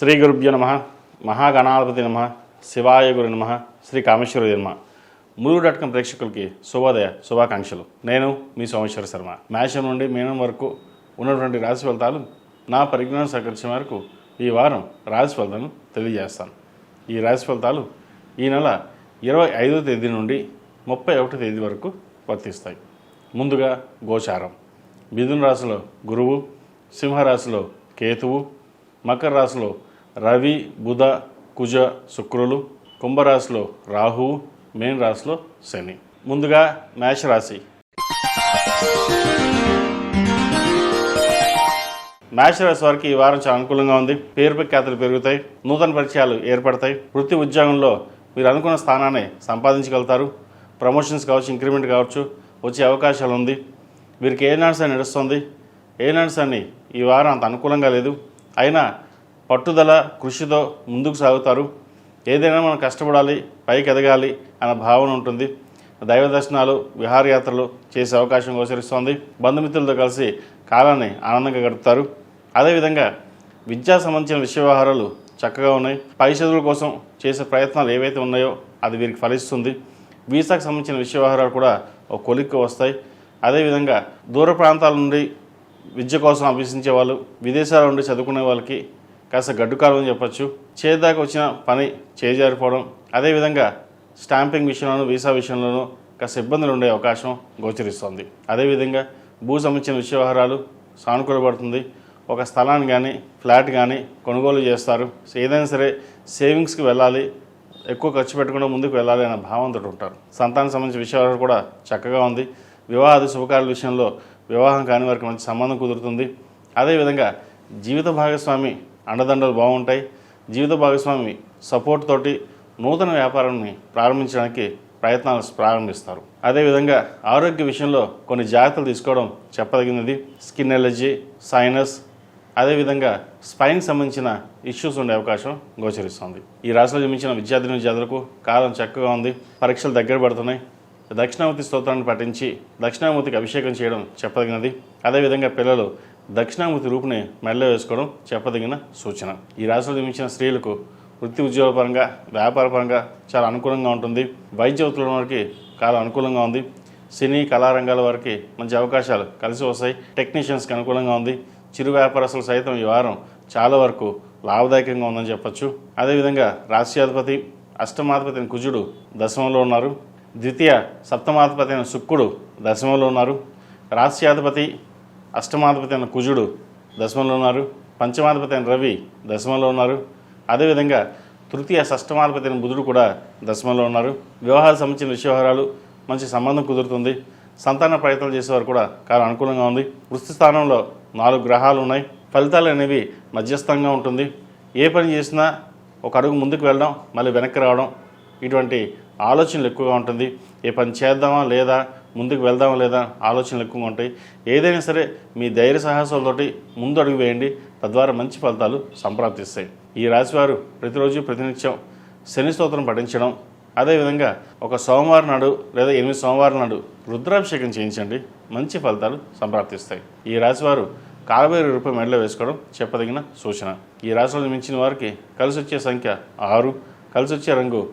శ్రీ గురుభ్యో నమః. మహాగణాధిపతి నమః. శివాయ గురు నమః. శ్రీ కామేశ్వర నమః. ములుగు.com ప్రేక్షకులకి శుభోదయ శుభాకాంక్షలు. నేను మీ సోమేశ్వర శర్మ. మేషం నుండి మీనం వరకు ఉన్నటువంటి రాశి ఫలితాలు నా పరిజ్ఞానం సహకరించిన వరకు ఈ వారం రాశి ఫలితాలను తెలియజేస్తాను. ఈ రాశి ఫలితాలు ఈ నెల 25వ తేదీ నుండి 31వ తేదీ వరకు వర్తిస్తాయి. ముందుగా గోచారం. మిథున రాశిలో గురువు, సింహరాశిలో కేతువు, మకర రాశిలో రవి, బుధ, కుజ, శుక్రులు, కుంభరాశిలో రాహువు, మేన రాశిలో శని. ముందుగా మేషరాశి. మేషరాశి వారికి ఈ వారం చాలా అనుకూలంగా ఉంది. పేరు ప్రఖ్యాతులు పెరుగుతాయి. నూతన పరిచయాలు ఏర్పడతాయి. వృత్తి ఉద్యోగంలో మీరు అనుకున్న స్థానాన్ని సంపాదించగలుగుతారు. ప్రమోషన్స్ కావచ్చు, ఇంక్రిమెంట్ కావచ్చు, వచ్చే అవకాశాలు ఉంది. వీరికి ఏనాడ్స్ అని నడుస్తుంది. ఏనాడ్స్ అని ఈ వారం అంత అనుకూలంగా లేదు. అయినా పట్టుదల, కృషితో ముందుకు సాగుతారు. ఏదైనా మనం కష్టపడాలి, పైకి ఎదగాలి అన్న భావన ఉంటుంది. దైవ దర్శనాలు, విహారయాత్రలు చేసే అవకాశం గోచరిస్తోంది. బంధుమిత్రులతో కలిసి కాలాన్ని ఆనందంగా గడుపుతారు. అదేవిధంగా విద్యా సంబంధించిన విషయ వ్యవహారాలు చక్కగా ఉన్నాయి. పై చదువుల కోసం చేసే ప్రయత్నాలు ఏవైతే ఉన్నాయో అది వీరికి ఫలిస్తుంది. వీసాకు సంబంధించిన విషయ వ్యవహారాలు కూడా ఒక కొలిక్కి వస్తాయి. అదేవిధంగా దూర ప్రాంతాల నుండి విద్య కోసం అభ్యసించే వాళ్ళు, విదేశాల నుండి చదువుకునే వాళ్ళకి కాస్త గడ్డుకాలం అని చెప్పచ్చు. చేదాకా వచ్చిన పని చేజారిపోవడం, అదేవిధంగా స్టాంపింగ్ విషయంలోనూ వీసా విషయంలోనూ కాస్త ఇబ్బందులు ఉండే అవకాశం గోచరిస్తుంది. అదేవిధంగా భూ సంబంధించిన విషయ వ్యవహారాలు సానుకూలపడుతుంది. ఒక స్థలాన్ని కానీ ఫ్లాట్ కానీ కొనుగోలు చేస్తారు. ఏదైనా సరే సేవింగ్స్కి వెళ్ళాలి, ఎక్కువ ఖర్చు పెట్టకుండా ముందుకు వెళ్ళాలి అనే భావంతో ఉంటారు. సంతానం సంబంధించిన విషయాలు కూడా చక్కగా ఉంది. వివాహాది శుభకార్యాల విషయంలో వివాహం కాని వారికి మంచి సంబంధం కుదురుతుంది. అదేవిధంగా జీవిత భాగస్వామి అండదండలు బాగుంటాయి. జీవిత భాగస్వామి సపోర్ట్ తోటి నూతన వ్యాపారాన్ని ప్రారంభించడానికి ప్రయత్నాలు ప్రారంభిస్తారు. అదేవిధంగా ఆరోగ్య విషయంలో కొన్ని జాగ్రత్తలు తీసుకోవడం చెప్పదగినది. స్కిన్ ఎలర్జీ, సైనస్, అదేవిధంగా స్పైన్కి సంబంధించిన ఇష్యూస్ ఉండే అవకాశం గోచరిస్తుంది. ఈ రాశిలో జన్మించిన విద్యార్థులకు కాలం చక్కగా ఉంది. పరీక్షలు దగ్గర పడుతున్నాయి. దక్షిణామూర్తి స్తోత్రాన్ని పఠించి దక్షిణామూర్తికి అభిషేకం చేయడం చెప్పదగినది. అదేవిధంగా పిల్లలు దక్షిణామూర్తి రూపుని మెడలో వేసుకోవడం చెప్పదగిన సూచన. ఈ రాశిలో జన్మించిన స్త్రీలకు వృత్తి ఉద్యోగపరంగా, వ్యాపారపరంగా చాలా అనుకూలంగా ఉంటుంది. వైద్య వృత్తుల వారికి చాలా అనుకూలంగా ఉంది. సినీ, కళారంగాల వారికి మంచి అవకాశాలు కలిసి వస్తాయి. టెక్నీషియన్స్కి అనుకూలంగా ఉంది. చిరు వ్యాపారస్తులు సైతం ఈ వారం చాలా వరకు లాభదాయకంగా ఉందని చెప్పచ్చు. అదేవిధంగా రాశ్యాధిపతి, అష్టమాధిపతి అయిన కుజుడు దశమంలో ఉన్నారు. ద్వితీయ సప్తమాధిపతి అయిన శుక్రుడు దశమంలో ఉన్నారు. రాశ్యాధిపతి, అష్టమాధిపతి అయిన కుజుడు దశమంలో ఉన్నారు. పంచమాధిపతి అయిన రవి దశమంలో ఉన్నారు. అదేవిధంగా తృతీయ షష్టమాధిపతి అయిన బుధుడు కూడా దశమంలో ఉన్నారు. వివాహాలకు సంబంధించిన విషయవహారాలు మంచి సంబంధం కుదురుతుంది. సంతాన ప్రయత్నాలు చేసేవారు కూడా చాలా అనుకూలంగా ఉంది. వృత్తి స్థానంలో 4 గ్రహాలు ఉన్నాయి. ఫలితాలు అనేవి మధ్యస్థంగా ఉంటుంది. ఏ పని చేసినా ఒక అడుగు ముందుకు వెళ్ళడం, మళ్ళీ వెనక్కి రావడం, ఇటువంటి ఆలోచనలు ఎక్కువగా ఉంటుంది. ఏ పని చేద్దామా లేదా, ముందుకు వెళ్దామా లేదా ఆలోచనలు ఎక్కువగా ఉంటాయి. ఏదైనా సరే మీ ధైర్య సాహసాలతోటి ముందు అడుగు వేయండి. తద్వారా మంచి ఫలితాలు సంప్రాప్తిస్తాయి. ఈ రాశివారు ప్రతిరోజు ప్రతినిత్యం శని స్తోత్రం పఠించడం, అదేవిధంగా ఒక సోమవారం నాడు లేదా 8 సోమవారం నాడు రుద్రాభిషేకం చేయించండి. మంచి ఫలితాలు సంప్రాప్తిస్తాయి. ఈ రాశివారు కాలభైరవ రూపాయి మెడలో వేసుకోవడం చెప్పదగిన సూచన. ఈ రాశిలో మించిన వారికి కలిసి వచ్చే సంఖ్య 6, కలిసి వచ్చే రంగు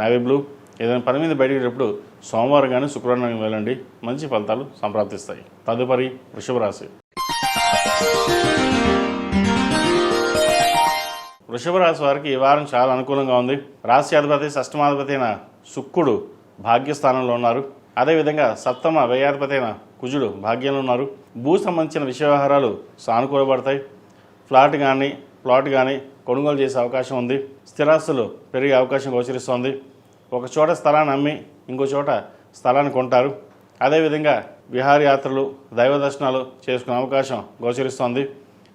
నేవీ బ్లూ. ఏదైనా పని మీద బయటికి వెళ్ళేటప్పుడు సోమవారం కానీ శుక్రవారం కానీ వెళ్ళండి. మంచి ఫలితాలు సంప్రాప్తిస్తాయి. తదుపరి వృషభ రాశి. వృషభ రాశి వారికి ఈ వారం చాలా అనుకూలంగా ఉంది. రాశ్యాధిపతి, షష్టమాధిపతి అయిన శుక్రుడు భాగ్యస్థానంలో ఉన్నారు. అదేవిధంగా సప్తమ వ్యయాధిపతి అయిన కుజుడు భాగ్యంలో ఉన్నారు. భూ సంబంధించిన విషయ వ్యవహారాలు సానుకూలపడతాయి. ఫ్లాట్ కానీ ప్లాట్ కానీ కొనుగోలు చేసే అవకాశం ఉంది. స్థిరాస్తులు పెరిగే అవకాశం గోచరిస్తోంది. ఒక చోట స్థలాన్ని అమ్మి ఇంకో చోట స్థలాన్ని కొంటారు. అదేవిధంగా విహారయాత్రలు, దైవ దర్శనాలు చేసుకునే అవకాశం గోచరిస్తోంది.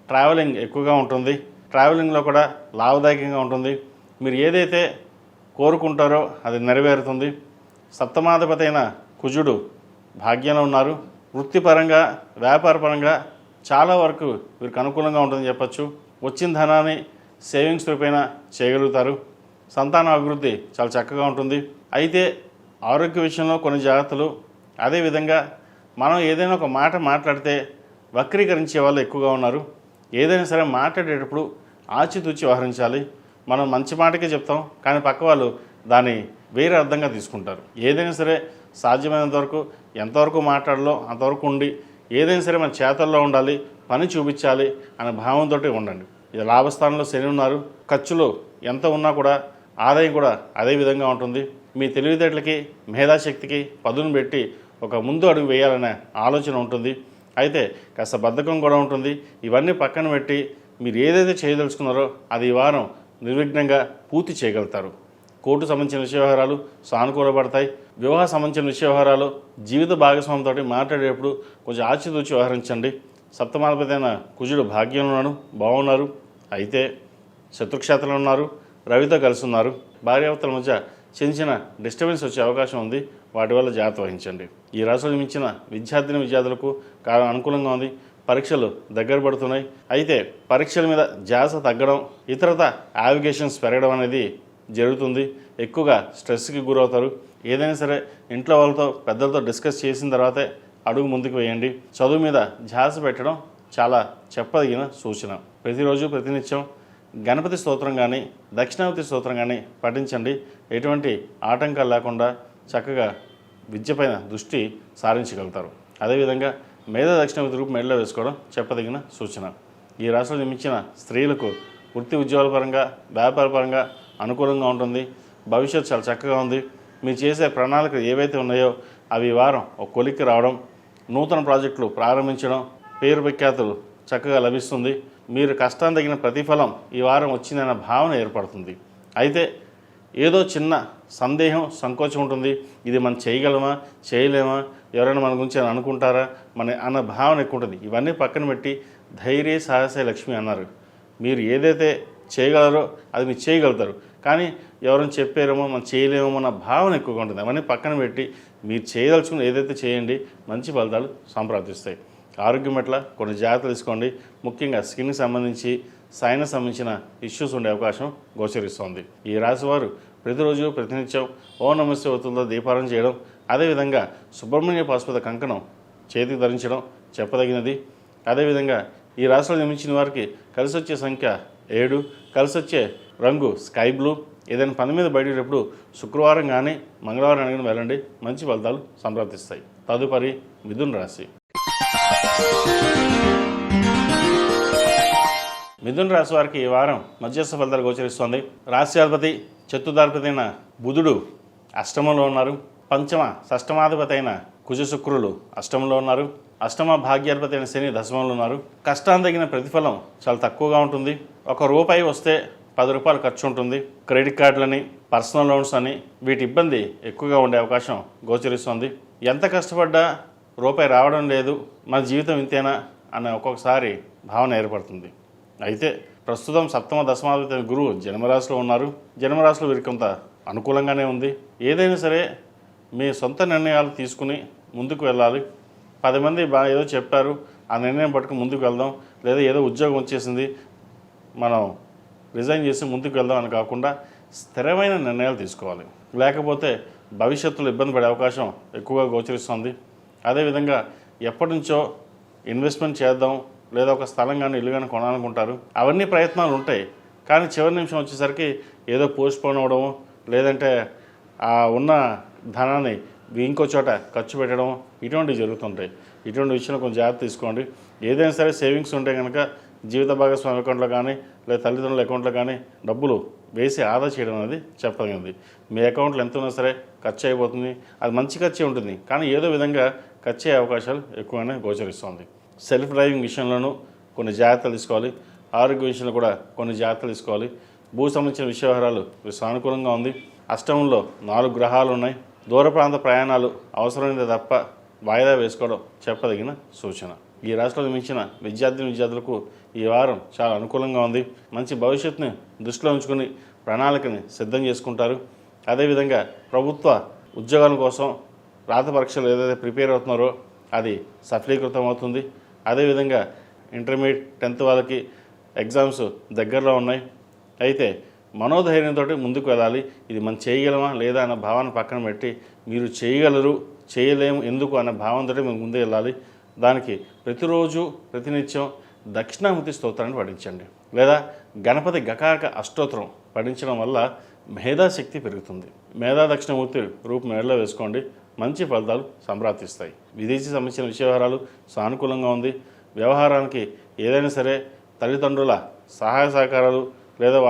ట్రావెలింగ్ ఎక్కువగా ఉంటుంది. ట్రావెలింగ్లో కూడా లాభదాయకంగా ఉంటుంది. మీరు ఏదైతే కోరుకుంటారో అది నెరవేరుతుంది. సప్తమాధిపతి అయిన కుజుడు భాగ్యంలో ఉన్నారు. వృత్తిపరంగా, వ్యాపారపరంగా చాలా వరకు వీరికి అనుకూలంగా ఉంటుందని చెప్పచ్చు. వచ్చిన ధనాన్ని సేవింగ్స్ రూపేణ చేయగలుగుతారు. సంతాన అభివృద్ధి చాలా చక్కగా ఉంటుంది. అయితే ఆరోగ్య విషయంలో కొన్ని జాగ్రత్తలు. అదేవిధంగా మనం ఏదైనా ఒక మాట మాట్లాడితే వక్రీకరించే వాళ్ళు ఎక్కువగా ఉన్నారు. ఏదైనా సరే మాట్లాడేటప్పుడు ఆచితూచి వ్యవహరించాలి. మనం మంచి మాటకే చెప్తాం, కానీ పక్క వాళ్ళు దాన్ని వేరే అర్థంగా తీసుకుంటారు. ఏదైనా సరే సాధ్యమైనంత వరకు ఎంతవరకు మాట్లాడాలో అంతవరకు ఉండి, ఏదైనా సరే మన చేతల్లో ఉండాలి, పని చూపించాలి అనే భావంతో ఉండండి. ఇది లాభస్థానంలో శని ఉన్నారు. ఖర్చులు ఎంత ఉన్నా కూడా ఆదాయం కూడా అదే విధంగా ఉంటుంది. మీ తెలివితేటలకి మేధాశక్తికి పదును పెట్టి ఒక ముందు అడుగు వేయాలనే ఆలోచన ఉంటుంది. అయితే కాస్త బద్ధకం కూడా ఉంటుంది. ఇవన్నీ పక్కన పెట్టి మీరు ఏదైతే చేయదలుచుకున్నారో అది ఈ వారం నిర్విఘ్నంగా పూర్తి చేయగలుగుతారు. కోర్టు సంబంధించిన విషయ వ్యవహారాలు సానుకూలపడతాయి. వివాహ సంబంధించిన విషయ వ్యవహారాలు జీవిత భాగస్వామితో మాట్లాడేటప్పుడు కొంచెం ఆచితూచి వ్యవహరించండి. సప్తమాధిపతి అయిన కుజుడు భాగ్యంలో బాగున్నారు. అయితే శత్రుక్షేత్రంలో ఉన్నారు, రవితో కలిసి ఉన్నారు. భార్యాభర్తల మధ్య చిన్న డిస్టర్బెన్స్ వచ్చే అవకాశం ఉంది. వాటి వల్ల జాగ్రత్త వహించండి. ఈ రాశిలో మించిన విద్యార్థులకు కాలం అనుకూలంగా ఉంది. పరీక్షలు దగ్గర పడుతున్నాయి. అయితే పరీక్షల మీద ధ్యాస తగ్గడం, ఇతరత యావిగేషన్స్ పెరగడం అనేది జరుగుతుంది. ఎక్కువగా స్ట్రెస్కి గురవుతారు. ఏదైనా సరే ఇంట్లో వాళ్ళతో పెద్దలతో డిస్కస్ చేసిన తర్వాతే అడుగు ముందుకు వేయండి. చదువు మీద ధ్యాస పెట్టడం చాలా చెప్పదగిన సూచన. ప్రతిరోజు ప్రతినిత్యం గణపతి స్తోత్రం కానీ దక్షిణావతి స్తోత్రం కానీ పఠించండి. ఎటువంటి ఆటంకాలు లేకుండా చక్కగా విద్యపైన దృష్టి సారించగలుగుతారు. అదేవిధంగా మేధ దక్షిణావతి రూపు మెడలో వేసుకోవడం చెప్పదగిన సూచన. ఈ రాశిలో జన్మించిన స్త్రీలకు వృత్తి ఉద్యోగాల పరంగా వ్యాపార పరంగా అనుకూలంగా ఉంటుంది. భవిష్యత్తు చాలా చక్కగా ఉంది. మీరు చేసే ప్రణాళికలు ఏవైతే ఉన్నాయో అవి ఈ వారం ఒక కొలిక్కి రావడం, నూతన ప్రాజెక్టులు ప్రారంభించడం, పేరు ప్రఖ్యాతులు చక్కగా లభిస్తుంది. మీరు కష్టాన్ని తగిన ప్రతిఫలం ఈ వారం వచ్చిందన్న భావన ఏర్పడుతుంది. అయితే ఏదో చిన్న సందేహం సంకోచం ఉంటుంది. ఇది మనం చేయగలమా చేయలేమా, ఎవరైనా మన గురించి అని అనుకుంటారా అన్న భావన ఎక్కువ ఉంటుంది. ఇవన్నీ పక్కన పెట్టి ధైర్య సాహసే లక్ష్మి అన్నారు. మీరు ఏదైతే చేయగలరో అది మీరు చేయగలుగుతారు. కానీ ఎవరైనా చెప్పారేమో మనం చేయలేమో అన్న భావన ఎక్కువగా ఉంటుంది. అవన్నీ పక్కన పెట్టి మీరు చేయదలుచుకుని ఏదైతే చేయండి, మంచి ఫలితాలు సంప్రాప్తిస్తాయి. ఆరోగ్యం పట్ల కొన్ని జాగ్రత్తలు తీసుకోండి. ముఖ్యంగా స్కిన్కి సంబంధించి సైనస్ సంబంధించిన ఇష్యూస్ ఉండే అవకాశం గోచరిస్తోంది. ఈ రాశి వారు ప్రతిరోజు ప్రతినిత్యం ఓం నమస్తే ఒత్తులతో దీపారాధన చేయడం, అదేవిధంగా సుబ్రహ్మణ్య పాశుపత కంకణం చేతికి ధరించడం చెప్పదగినది. అదేవిధంగా ఈ రాశిలో జన్మించిన వారికి కలిసి వచ్చే సంఖ్య 7, కలిసి వచ్చే రంగు స్కై బ్లూ. ఏదైనా పని మీద బయటప్పుడు శుక్రవారం కానీ మంగళవారం కానీ వెళ్ళండి, మంచి ఫలితాలు సంప్రాప్తిస్తాయి. తదుపరి మిథున రాశి. మిథున రాశి వారికి ఈ వారం మధ్యస్థ ఫలితాలు గోచరిస్తోంది. రాశ్యాధిపతి చతుర్థాధిపతి అయిన బుధుడు అష్టమంలో ఉన్నారు. పంచమ షష్టమాధిపతి అయిన కుజ శుక్రులు అష్టమంలో ఉన్నారు. అష్టమ భాగ్యాధిపతి అయిన శని దశమంలో ఉన్నారు. కష్టానికి తగిన ప్రతిఫలం చాలా తక్కువగా ఉంటుంది. ₹1 వస్తే ₹10 ఖర్చు ఉంటుంది. క్రెడిట్ కార్డులని, పర్సనల్ లోన్స్ అని వీటి ఇబ్బంది ఎక్కువగా ఉండే అవకాశం గోచరిస్తోంది. ఎంత కష్టపడ్డా రూపాయి రావడం లేదు, మన జీవితం ఇంతేనా అనే ఒక్కొక్కసారి భావన ఏర్పడుతుంది. అయితే ప్రస్తుతం సప్తమ దశమాధిపతి గురువు జన్మరాశిలో ఉన్నారు. జన్మరాశిలో వీరికి కొంత అనుకూలంగానే ఉంది. ఏదైనా సరే మీ సొంత నిర్ణయాలు తీసుకుని ముందుకు వెళ్ళాలి. 10 మంది ఏదో చెప్పారు, ఆ నిర్ణయం పట్టుకుని ముందుకు వెళ్దాం, లేదా ఏదో ఉద్యోగం వచ్చేసింది మనం రిజైన్ చేసి ముందుకు వెళ్దాం అని కాకుండా స్థిరమైన నిర్ణయాలు తీసుకోవాలి. లేకపోతే భవిష్యత్తులో ఇబ్బంది పడే అవకాశం ఎక్కువగా గోచరిస్తుంది. అదేవిధంగా ఎప్పటి నుంచో ఇన్వెస్ట్మెంట్ చేద్దాం, లేదా ఒక స్థలం కానీ ఇల్లు కానీ కొనాలనుకుంటారు. అవన్నీ ప్రయత్నాలు ఉంటాయి. కానీ చివరి నిమిషం వచ్చేసరికి ఏదో పోస్ట్పోన్ అవ్వడము, లేదంటే ఆ ఉన్న ధనాన్ని ఇంకో చోట ఖర్చు పెట్టడం, ఇటువంటివి జరుగుతుంటాయి. ఇటువంటి విషయంలో కొంచెం జాగ్రత్త తీసుకోండి. ఏదైనా సరే సేవింగ్స్ ఉంటే కనుక జీవిత భాగస్వామి అకౌంట్లో కానీ లేదా తల్లిదండ్రుల అకౌంట్లో కానీ డబ్బులు వేసి ఆదా చేయడం అనేది చెప్పదగింది. మీ అకౌంట్లో ఎంత ఉన్నా సరే ఖర్చు అయిపోతుంది. అది మంచి ఖర్చే ఉంటుంది, కానీ ఏదో విధంగా ఖర్చు అయ్యే అవకాశాలు ఎక్కువగానే గోచరిస్తుంది. సెల్ఫ్ డ్రైవింగ్ విషయంలోనూ కొన్ని జాగ్రత్తలు తీసుకోవాలి. ఆరోగ్య విషయంలో కూడా కొన్ని జాగ్రత్తలు తీసుకోవాలి. భూ సంబంధించిన విషయ వ్యవహారాలు సానుకూలంగా ఉంది. అష్టమంలో 4 గ్రహాలు ఉన్నాయి. దూర ప్రాంత ప్రయాణాలు అవసరమైనది తప్ప వాయిదా వేసుకోవడం చెప్పదగిన సూచన. ఈ రాష్ట్రంలో మించిన విద్యార్థులకు ఈ వారం చాలా అనుకూలంగా ఉంది. మంచి భవిష్యత్తుని దృష్టిలో ఉంచుకుని ప్రణాళికని సిద్ధం చేసుకుంటారు. అదేవిధంగా ప్రభుత్వ ఉద్యోగాల కోసం రాత పరీక్షలు ఏదైతే ప్రిపేర్ అవుతున్నారో అది సఫలీకృతం అవుతుంది. అదేవిధంగా ఇంటర్మీడియట్ 10th వాళ్ళకి ఎగ్జామ్స్ దగ్గరలో ఉన్నాయి. అయితే మనోధైర్యంతో ముందుకు వెళ్ళాలి. ఇది మనం చేయగలమా లేదా అన్న భావన పక్కన పెట్టి మీరు చేయగలరు, చేయలేము ఎందుకు అన్న భావనతో మేము ముందు వెళ్ళాలి. దానికి ప్రతిరోజు ప్రతినిత్యం దక్షిణామూర్తి స్తోత్రాన్ని పఠించండి. లేదా గణపతి గకాక అష్టోత్తరం పఠించడం వల్ల మేధాశక్తి పెరుగుతుంది. మేధా దక్షిణమూర్తి రూపు మెడలో వేసుకోండి, మంచి ఫలితాలు సంప్రాప్తిస్తాయి. విదేశీ సంబంధించిన విషయ వివరాలు సానుకూలంగా ఉంది. వ్యవహారానికి ఏదైనా సరే తల్లిదండ్రుల సహాయ సహకారాలు లేదా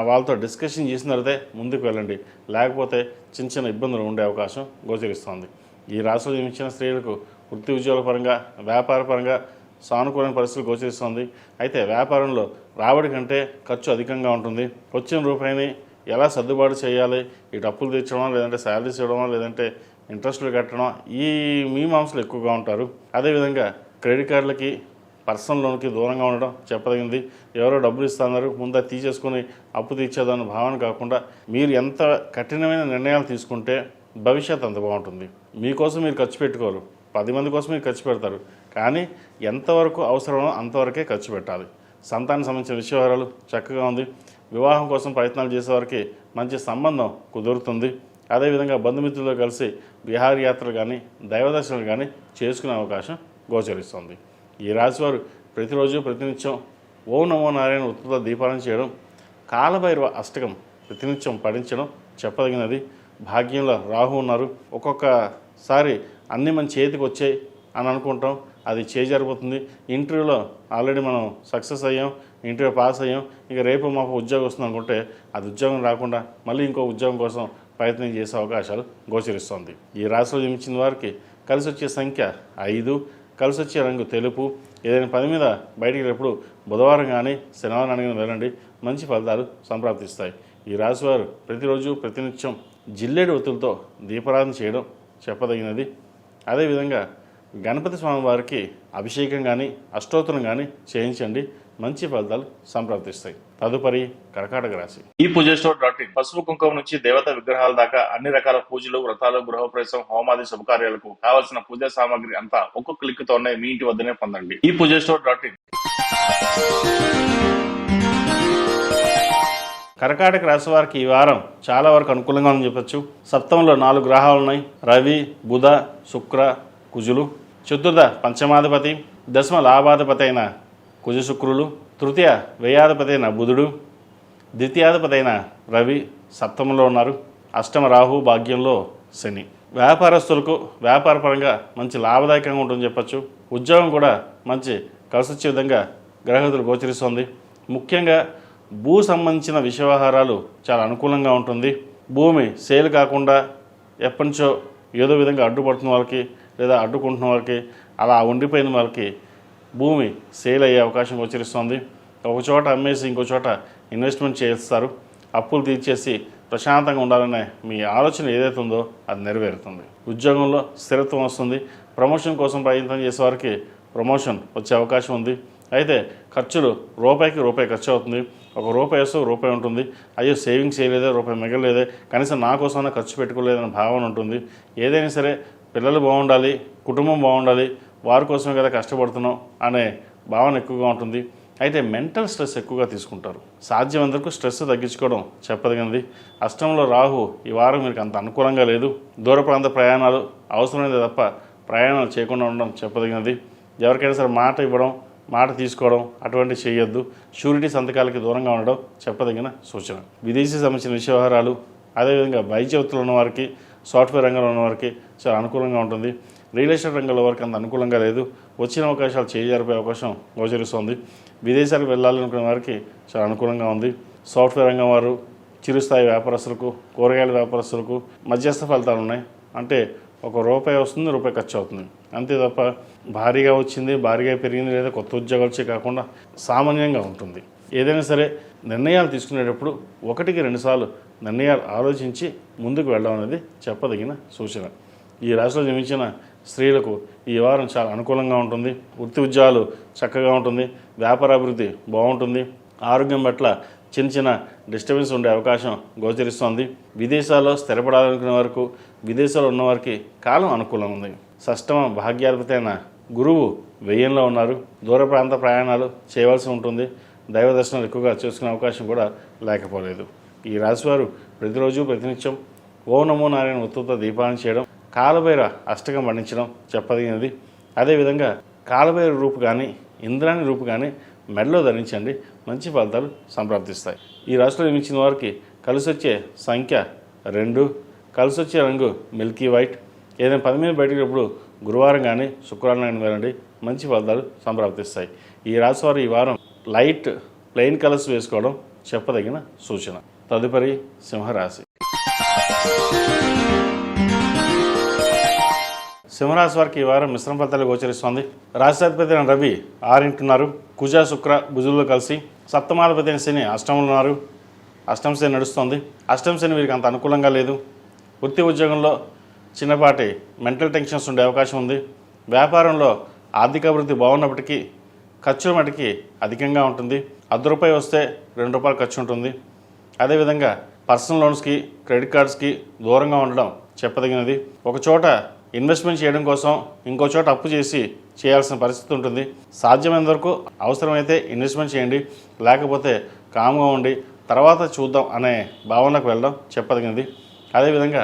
వాళ్ళతో డిస్కషన్ చేసిన తర్వాతే ముందుకు వెళ్ళండి, లేకపోతే చిన్న చిన్న ఇబ్బందులు ఉండే అవకాశం గోచరిస్తోంది. ఈ రాశిలో జన్మించిన స్త్రీలకు వృత్తి ఉద్యోగాల పరంగా వ్యాపార పరంగా సానుకూలమైన పరిస్థితులు గోచరిస్తుంది. అయితే వ్యాపారంలో రాబడి కంటే ఖర్చు అధికంగా ఉంటుంది. వచ్చిన రూపాయిని ఎలా సర్దుబాటు చేయాలి, ఇటు అప్పులు తీర్చడం లేదంటే శాలరీస్ ఇవ్వడం లేదంటే ఇంట్రెస్టులు కట్టడం, ఈ మీమాంసలు ఎక్కువగా ఉంటారు. అదేవిధంగా క్రెడిట్ కార్డులకి పర్సనల్ లోన్కి దూరంగా ఉండడం చెప్పదగింది. ఎవరో డబ్బులు ఇస్తున్నారు, ముందు తీసేసుకుని అప్పు తీర్చేదన్న భావన కాకుండా మీరు ఎంత కఠినమైన నిర్ణయాలు తీసుకుంటే భవిష్యత్ అంత బాగుంటుంది. మీకోసం మీరు ఖర్చు పెట్టుకోరు, 10 మంది కోసం మీరు ఖర్చు పెడతారు, కానీ ఎంతవరకు అవసరమో అంతవరకే ఖర్చు పెట్టాలి. సంతానానికి సంబంధించిన విషయాలు చక్కగా ఉంది. వివాహం కోసం ప్రయత్నాలు చేసేవారికి మంచి సంబంధం కుదురుతుంది. అదేవిధంగా బంధుమిత్రులతో కలిసి విహారయాత్రలు కానీ దైవదర్శనాలు కానీ చేసుకునే అవకాశం గోచరిస్తుంది. ఈ రాశివారు ప్రతిరోజు ప్రతినిత్యం ఓం నమో నారాయణ ఉత్తుత దీపాలను చేయడం, కాలభైరవ అష్టకం ప్రతినిత్యం పఠించడం చెప్పదగినది. భాగ్యంలో రాహు ఉన్నారు. ఒక్కొక్కసారి అన్నీ మన చేతికి వచ్చాయి అని అనుకుంటాం, అది చేజారిపోతుంది. ఇంటర్వ్యూలో ఆల్రెడీ మనం సక్సెస్ అయ్యాం, ఇంటర్వ్యూ పాస్ అయ్యాం, ఇక రేపు మాకు ఉద్యోగం వస్తుంది అనుకుంటే అది ఉద్యోగం రాకుండా మళ్ళీ ఇంకో ఉద్యోగం కోసం ప్రయత్నం చేసే అవకాశాలు గోచరిస్తుంది. ఈ రాశిలో జన్మించిన వారికి కలిసి వచ్చే సంఖ్య 5, కలిసి వచ్చే రంగు తెలుపు. ఏదైనా పని మీద బయటికి వెళ్ళినప్పుడు బుధవారం కానీ శనివారం కానీ వెళ్ళండి, మంచి ఫలితాలు సంప్రాప్తిస్తాయి. ఈ రాశివారు ప్రతిరోజు ప్రతినిత్యం జిల్లేడు ఒత్తులతో దీపారాధన చేయడం చెప్పదగినది. అదేవిధంగా గణపతి స్వామి వారికి అభిషేకం కానీ అష్టోత్తరం కానీ చేయించండి, మంచి ఫలితాలు సంప్రాప్తిస్తాయి. తదుపరి కర్కాటక రాశి. ఈ పూజస్టోర్.in పసుపు కుంకుమ నుంచి దేవత విగ్రహాల దాకా అన్ని రకాల పూజలు, వ్రతాలు, గృహప్రవేశం, హోమాది శుభకార్యాలకు కావలసిన పూజా సామాగ్రి అంతా ఒక్కొక్క క్లిక్తోనే మీ ఇంటి వద్దనే పొందండి. ఈ పూజస్టోర్.in. కర్కాటక రాశి వారికి ఈ వారం చాలా వరకు అనుకూలంగా ఉందని చెప్పచ్చు. సప్తమంలో 4 గ్రహాలు ఉన్నాయి. రవి, బుధ, శుక్ర, కుజులు. చతుర్థ పంచమాధిపతి, దశమ లాభాధిపతి అయిన కుజ శుక్రులు, తృతీయ వ్యయాధిపతి అయిన బుధుడు, ద్వితీయాధిపతి అయిన రవి సప్తమంలో ఉన్నారు. అష్టమ రాహు, భాగ్యంలో శని. వ్యాపారస్తులకు వ్యాపారపరంగా మంచి లాభదాయకంగా ఉంటుందని చెప్పచ్చు. ఉద్యోగం కూడా మంచి కలిసొచ్చే విధంగా గ్రహగతులు గోచరిస్తుంది. ముఖ్యంగా భూ సంబంధించిన విషయ వ్యవహారాలు చాలా అనుకూలంగా ఉంటుంది. భూమి సేల్ కాకుండా ఎప్పటి నుంచో ఏదో విధంగా అడ్డుపడుతున్న వాళ్ళకి లేదా అడ్డుకుంటున్న వాళ్ళకి, అలా ఉండిపోయిన వాళ్ళకి భూమి సేల్ అయ్యే అవకాశం గోచరిస్తుంది. ఒక చోట అమ్మేసి ఇంకో చోట ఇన్వెస్ట్మెంట్ చేస్తారు. అప్పులు తీర్చేసి ప్రశాంతంగా ఉండాలనే మీ ఆలోచన ఏదైతే ఉందో అది నెరవేరుతుంది. ఉద్యోగంలో స్థిరత్వం వస్తుంది. ప్రమోషన్ కోసం ప్రయత్నం చేసే వారికి ప్రమోషన్ వచ్చే అవకాశం ఉంది. అయితే ఖర్చులు రూపాయికి రూపాయి ఖర్చు అవుతుంది. ఒక రూపాయి వేస్తే రూపాయి ఉంటుంది. అయ్యో సేవింగ్స్ చేయలేదే, రూపాయి మిగలేదే, కనీసం నా కోసమైనా ఖర్చు పెట్టుకోలేదనే భావన ఉంటుంది. ఏదైనా సరే పిల్లలు బాగుండాలి, కుటుంబం బాగుండాలి, వారి కోసమే కదా కష్టపడుతున్నాం అనే భావన ఎక్కువగా ఉంటుంది. అయితే మెంటల్ స్ట్రెస్ ఎక్కువగా తీసుకుంటారు. సాధ్యమైనంతవరకు స్ట్రెస్ తగ్గించుకోవడం చెప్పదగినది. అష్టంలో రాహు ఈ వారం మీకు అంత అనుకూలంగా లేదు. దూర ప్రాంత ప్రయాణాలు అవసరమైనది తప్ప ప్రయాణాలు చేయకుండా ఉండడం చెప్పదగినది. ఎవరికైనా సరే మాట ఇవ్వడం, మాట తీసుకోవడం అటువంటివి చేయొద్దు. షూరిటీ సంతకాలకి దూరంగా ఉండడం చెప్పదగిన సూచన. విదేశీ సంబంధించిన విషయ వ్యవహారాలు, అదేవిధంగా వైద్య వృత్తులు ఉన్నవారికి, సాఫ్ట్వేర్ రంగంలో ఉన్నవారికి చాలా అనుకూలంగా ఉంటుంది. రియల్ ఎస్టేట్ రంగంలో వారికి అంత అనుకూలంగా లేదు. వచ్చిన అవకాశాలు చేజారిపోయే అవకాశం గోచరిస్తుంది. విదేశాలకు వెళ్ళాలనుకునే వారికి చాలా అనుకూలంగా ఉంది. సాఫ్ట్వేర్ రంగం వారు, చిరుస్థాయి వ్యాపారస్తులకు, కూరగాయల వ్యాపారస్తులకు మధ్యస్థ ఫలితాలు ఉన్నాయి. అంటే ఒక రూపాయి వస్తుంది, రూపాయి ఖర్చు అవుతుంది, అంతే తప్ప భారీగా వచ్చింది, భారీగా పెరిగింది లేదా కొత్త ఉద్యోగాలు వచ్చే కాకుండా సామాన్యంగా ఉంటుంది. ఏదైనా సరే నిర్ణయాలు తీసుకునేటప్పుడు 1-2 సార్లు నిర్ణయాలు ఆలోచించి ముందుకు వెళ్ళడం అనేది చెప్పదగిన సూచన. ఈ రాశిలో జన్మించిన స్త్రీలకు ఈ వారం చాలా అనుకూలంగా ఉంటుంది. వృత్తి ఉద్యోగాలు చక్కగా ఉంటుంది. వ్యాపారాభివృద్ధి బాగుంటుంది. ఆరోగ్యం పట్ల చిన్న డిస్టర్బెన్స్ ఉండే అవకాశం గోచరిస్తోంది. విదేశాల్లో స్థిరపడాలనుకునే వరకు, విదేశాల్లో ఉన్నవారికి కాలం అనుకూలంగా ఉంది. షష్టమ భాగ్యాధిపతి అయిన గురువు వ్యయంలో ఉన్నారు. దూర ప్రాంత ప్రయాణాలు చేయవలసి ఉంటుంది. దైవ దర్శనాలు ఎక్కువగా చేసుకునే అవకాశం కూడా లేకపోలేదు. ఈ రాశివారు ప్రతిరోజు ప్రతినిత్యం ఓం నమో నారాయణ ఉత్తుత దీపాన్ని చేయడం, కాలభైర అష్టకం పండించడం చెప్పదగినది. అదేవిధంగా కాలభైర రూపు కానీ ఇంద్రాణి రూపు కానీ మెడలో ధరించండి, మంచి ఫలితాలు సంప్రాప్తిస్తాయి. ఈ రాశిలో జన్మించిన వారికి కలిసి వచ్చే సంఖ్య 2, కలిసి వచ్చే రంగు మిల్కీ వైట్. ఏదైనా పని మీద బయటకు గురువారం కానీ శుక్రవారం కానీ వెళ్ళండి, మంచి ఫలితాలు సంప్రాప్తిస్తాయి. ఈ రాశి వారు ఈ వారం లైట్ ప్లెయిన్ కలర్స్ వేసుకోవడం చెప్పదగిన సూచన. తదుపరి సింహరాశి. సింహరాశి వారికి ఈ వారం మిశ్రమ ఫలితాలు గోచరిస్తోంది. రాష్ట్రాధిపతి అయిన రవి 6 కుజ శుక్ర బుజుల్లో కలిసి, సప్తమాధిపతి అయిన శని అష్టమంలో ఉన్నారు. అష్టమ శని నడుస్తోంది. అష్టమ శని వీరికి అంత అనుకూలంగా లేదు. వృత్తి ఉద్యోగంలో చిన్నపాటి మెంటల్ టెన్షన్స్ ఉండే అవకాశం ఉంది. వ్యాపారంలో ఆర్థిక అభివృద్ధి బాగున్నప్పటికీ ఖర్చుల మటుకి అధికంగా ఉంటుంది. ₹1 వస్తే ₹2 ఖర్చు ఉంటుంది. అదేవిధంగా పర్సనల్ లోన్స్కి క్రెడిట్ కార్డ్స్కి దూరంగా ఉండడం చెప్పదగినది. ఒక చోట ఇన్వెస్ట్మెంట్ చేయడం కోసం ఇంకో చోట అప్పు చేసి చేయాల్సిన పరిస్థితి ఉంటుంది. సాధ్యమైనంత వరకు అవసరమైతే ఇన్వెస్ట్మెంట్ చేయండి, లేకపోతే కామ్గా ఉండి తర్వాత చూద్దాం అనే భావనకు వెళ్ళడం చెప్పదగినది. అదేవిధంగా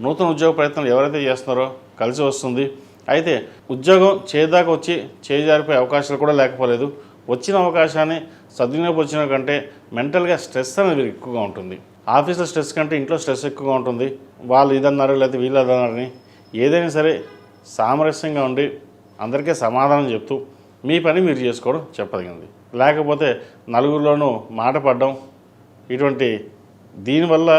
నూతన ఉద్యోగ ప్రయత్నాలు ఎవరైతే చేస్తున్నారో కలిసి వస్తుంది. అయితే ఉద్యోగం చేదాకా వచ్చి చేజారిపోయే అవకాశాలు కూడా లేకపోలేదు. వచ్చిన అవకాశాన్ని సద్వినియోగపరిచిన కంటే మెంటల్గా స్ట్రెస్ అనేది ఎక్కువగా ఉంటుంది. ఆఫీస్లో స్ట్రెస్ కంటే ఇంట్లో స్ట్రెస్ ఎక్కువగా ఉంటుంది. వాళ్ళు ఇదన్నారు లేకపోతే వీళ్ళు అదన్నారని ఏదైనా సరే సామరస్యంగా ఉండి అందరికీ సమాధానం చెప్తూ మీ పని మీరు చేసుకోవడం చెప్పదగినది. లేకపోతే నలుగురిలోనూ మాట పడడం, ఇటువంటి దీనివల్ల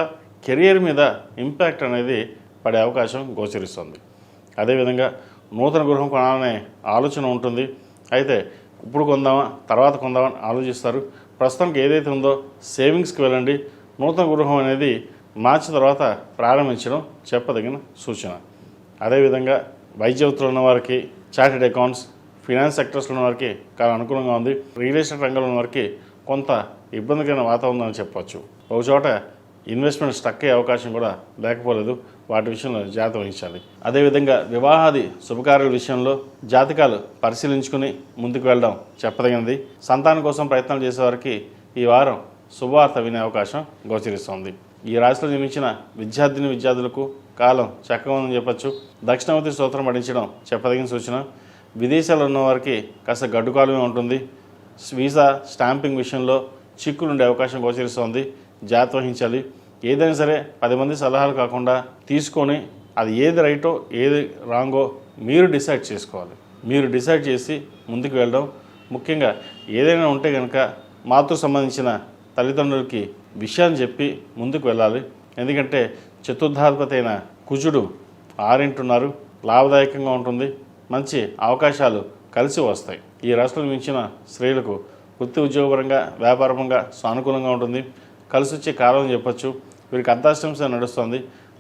కెరియర్ మీద ఇంపాక్ట్ అనేది పడే అవకాశం గోచరిస్తుంది. అదేవిధంగా నూతన గృహం కొనాలనే ఆలోచన ఉంటుంది. అయితే ఇప్పుడు కొందామా తర్వాత కొందామా ఆలోచిస్తారు. ప్రస్తుతానికి ఏదైతే ఉందో సేవింగ్స్కి వెళ్ళండి. నూతన గృహం అనేది మార్చి తర్వాత ప్రారంభించడం చెప్పదగిన సూచన. అదేవిధంగా వైద్య వృత్తిలో ఉన్న వారికి, చార్టెడ్ అకౌంట్స్, ఫినాన్స్ సెక్టర్స్లో ఉన్న వారికి చాలా అనుకూలంగా ఉంది. రియల్ ఎస్టేట్ రంగంలో ఉన్న వారికి కొంత ఇబ్బందికరమైన వాతావరణం అని చెప్పవచ్చు. ఒక చోట ఇన్వెస్ట్మెంట్ స్టక్ అయ్యే అవకాశం కూడా లేకపోలేదు. వాటి విషయంలో జాగ్రత్త వహించాలి. అదేవిధంగా వివాహాది శుభకార్యాల విషయంలో జాతకాలు పరిశీలించుకుని ముందుకు వెళ్ళడం చెప్పదగినది. సంతానం కోసం ప్రయత్నాలు చేసేవారికి ఈ వారం శుభవార్త వినే అవకాశం గోచరిస్తోంది. ఈ రాశిలో జన్మించిన విద్యార్థులకు కాలం చక్కగా ఉందని చెప్పచ్చు. దక్షిణామూర్తి స్తోత్రం పఠించడం చెప్పదగిన సూచన. విదేశాల్లో ఉన్న వారికి కాస్త గడ్డుకాలమే ఉంటుంది. వీసా స్టాంపింగ్ విషయంలో చిక్కులు ఉండే అవకాశం గోచరిస్తోంది. జాగ్రత్త వహించాలి. ఏదైనా సరే 10 మంది సలహాలు కాకుండా తీసుకొని అది ఏది రైటో ఏది రాంగో మీరు డిసైడ్ చేసుకోవాలి. మీరు డిసైడ్ చేసి ముందుకు వెళ్ళడం ముఖ్యంగా. ఏదైనా ఉంటే కనుక మాతృ సంబంధించిన తల్లిదండ్రులకి విషయాన్ని చెప్పి ముందుకు వెళ్ళాలి. ఎందుకంటే చతుర్థాధిపతి అయిన కుజుడు 6 లాభదాయకంగా ఉంటుంది. మంచి అవకాశాలు కలిసి వస్తాయి. ఈ రాశిలో మించిన స్త్రీలకు వృత్తి ఉద్యోగపరంగా వ్యాపారపరంగా సానుకూలంగా ఉంటుంది. కలిసి వచ్చే కాలం అని చెప్పచ్చు. వీరికి అర్ధాష్టంశ నడుస్తుంది.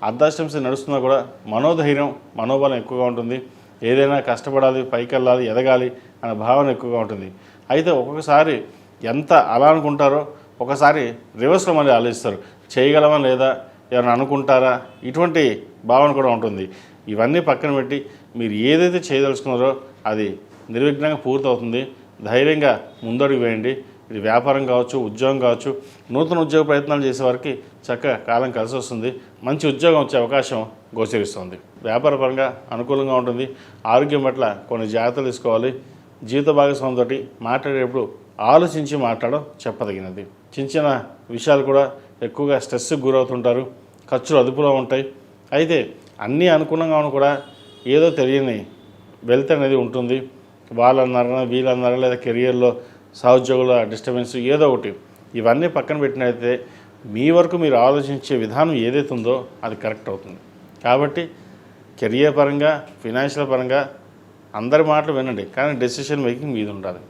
అర్ధాష్టంశ నడుస్తున్నా కూడా మనోధైర్యం మనోబలం ఎక్కువగా ఉంటుంది. ఏదైనా కష్టపడాలి, పైకి వెళ్ళాలి, ఎదగాలి అనే భావన ఎక్కువగా ఉంటుంది. అయితే ఒక్కొక్కసారి ఎంత అలా అనుకుంటారో ఒకసారి రివర్స్లో మళ్ళీ ఆలోచిస్తారు. చేయగలమా లేదా, ఎవరైనా అనుకుంటారా, ఇటువంటి భావన కూడా ఉంటుంది. ఇవన్నీ పక్కన పెట్టి మీరు ఏదైతే చేయదలుచుకున్నారో అది నిర్విఘ్నంగా పూర్తవుతుంది. ధైర్యంగా ముందడుగు వేయండి. ఇది వ్యాపారం కావచ్చు, ఉద్యోగం కావచ్చు. నూతన ఉద్యోగ ప్రయత్నాలు చేసేవారికి చక్కగా కాలం కలిసి వస్తుంది. మంచి ఉద్యోగం వచ్చే అవకాశం గోచరిస్తుంది. వ్యాపారపరంగా అనుకూలంగా ఉంటుంది. ఆరోగ్యం పట్ల కొన్ని జాగ్రత్తలు తీసుకోవాలి. జీవిత భాగస్వామితో మాట్లాడేటప్పుడు ఆలోచించి మాట్లాడడం చెప్పదగినది. చిన్న విషయాలు కూడా ఎక్కువగా స్ట్రెస్కి గురవుతుంటారు. ఖర్చులు అదుపులో ఉంటాయి. అయితే అన్నీ అనుకూలంగా ఉన్న కూడా ఏదో తెలియని వెల్త్ అనేది ఉంటుంది. వాళ్ళన్నారా వీళ్ళన్నారా లేదా కెరియర్లో సహోద్యోగుల డిస్టర్బెన్స్ ఏదో ఒకటి. ఇవన్నీ పక్కన పెట్టినైతే మీ వరకు మీరు ఆలోచించే విధానం ఏదైతే ఉందో అది కరెక్ట్ అవుతుంది. కాబట్టి కెరియర్ పరంగా ఫినాన్షియల్ పరంగా అందరి మాటలు వినండి, కానీ డెసిషన్ మేకింగ్ మీద ఉండాలి.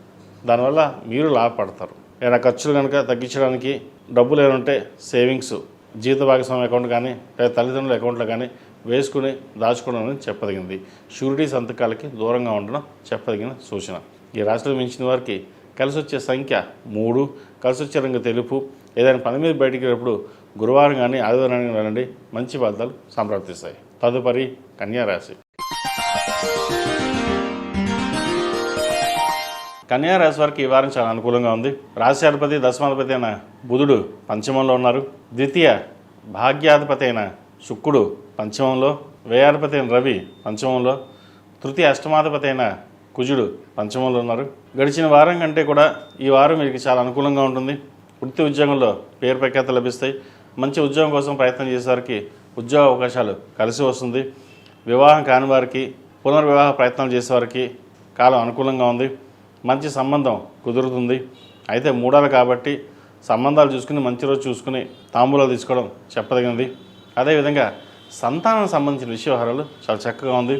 దానివల్ల మీరు లాభపడతారు. ఏదైనా ఖర్చులు కనుక తగ్గించడానికి డబ్బులు ఏమంటే సేవింగ్స్ జీవిత భాగస్వామి అకౌంట్ కానీ లేదా తల్లిదండ్రుల అకౌంట్లో కానీ వేసుకుని దాచుకోవడం అనేది చెప్పదగింది. షూరిటీ సంతకాలకి దూరంగా ఉండడం చెప్పదగిన సూచన. ఈ రాశిలో మించిన వారికి కలిసి వచ్చే సంఖ్య 3, కలిసి వచ్చే రంగు తెలుపు. ఏదైనా పని మీద బయటికి వెళ్ళినప్పుడు గురువారం కానీ ఆదివారం కానీ వెళ్ళండి, మంచి ఫలితాలు సంప్రాప్తిస్తాయి. తదుపరి కన్యారాశి. కన్యారాశి వారికి ఈ వారం చాలా అనుకూలంగా ఉంది. రాశ్యాధిపతి దశమాధిపతి అయిన బుధుడు పంచమంలో ఉన్నారు. ద్వితీయ భాగ్యాధిపతి అయిన శుక్రుడు పంచమంలో, వ్యయాధిపతి అయిన రవి పంచమంలో, తృతీయ అష్టమాధిపతి అయిన కుజుడు పంచమంలో ఉన్నారు. గడిచిన వారం కంటే కూడా ఈ వారం మీకు చాలా అనుకూలంగా ఉంటుంది. వృత్తి ఉద్యోగంలో పేరు ప్రఖ్యాత లభిస్తాయి. మంచి ఉద్యోగం కోసం ప్రయత్నం చేసేవారికి ఉద్యోగ అవకాశాలు కలిసి వస్తుంది. వివాహం కాని వారికి, పునర్వివాహ ప్రయత్నాలు చేసేవారికి కాలం అనుకూలంగా ఉంది. మంచి సంబంధం కుదురుతుంది. అయితే మూడాలు కాబట్టి సంబంధాలు చూసుకుని మంచి రోజు చూసుకుని తాంబూలాలు తీసుకోవడం చెప్పదగినది. అదేవిధంగా సంతానానికి సంబంధించిన విషయవహారాలు చాలా చక్కగా ఉంది.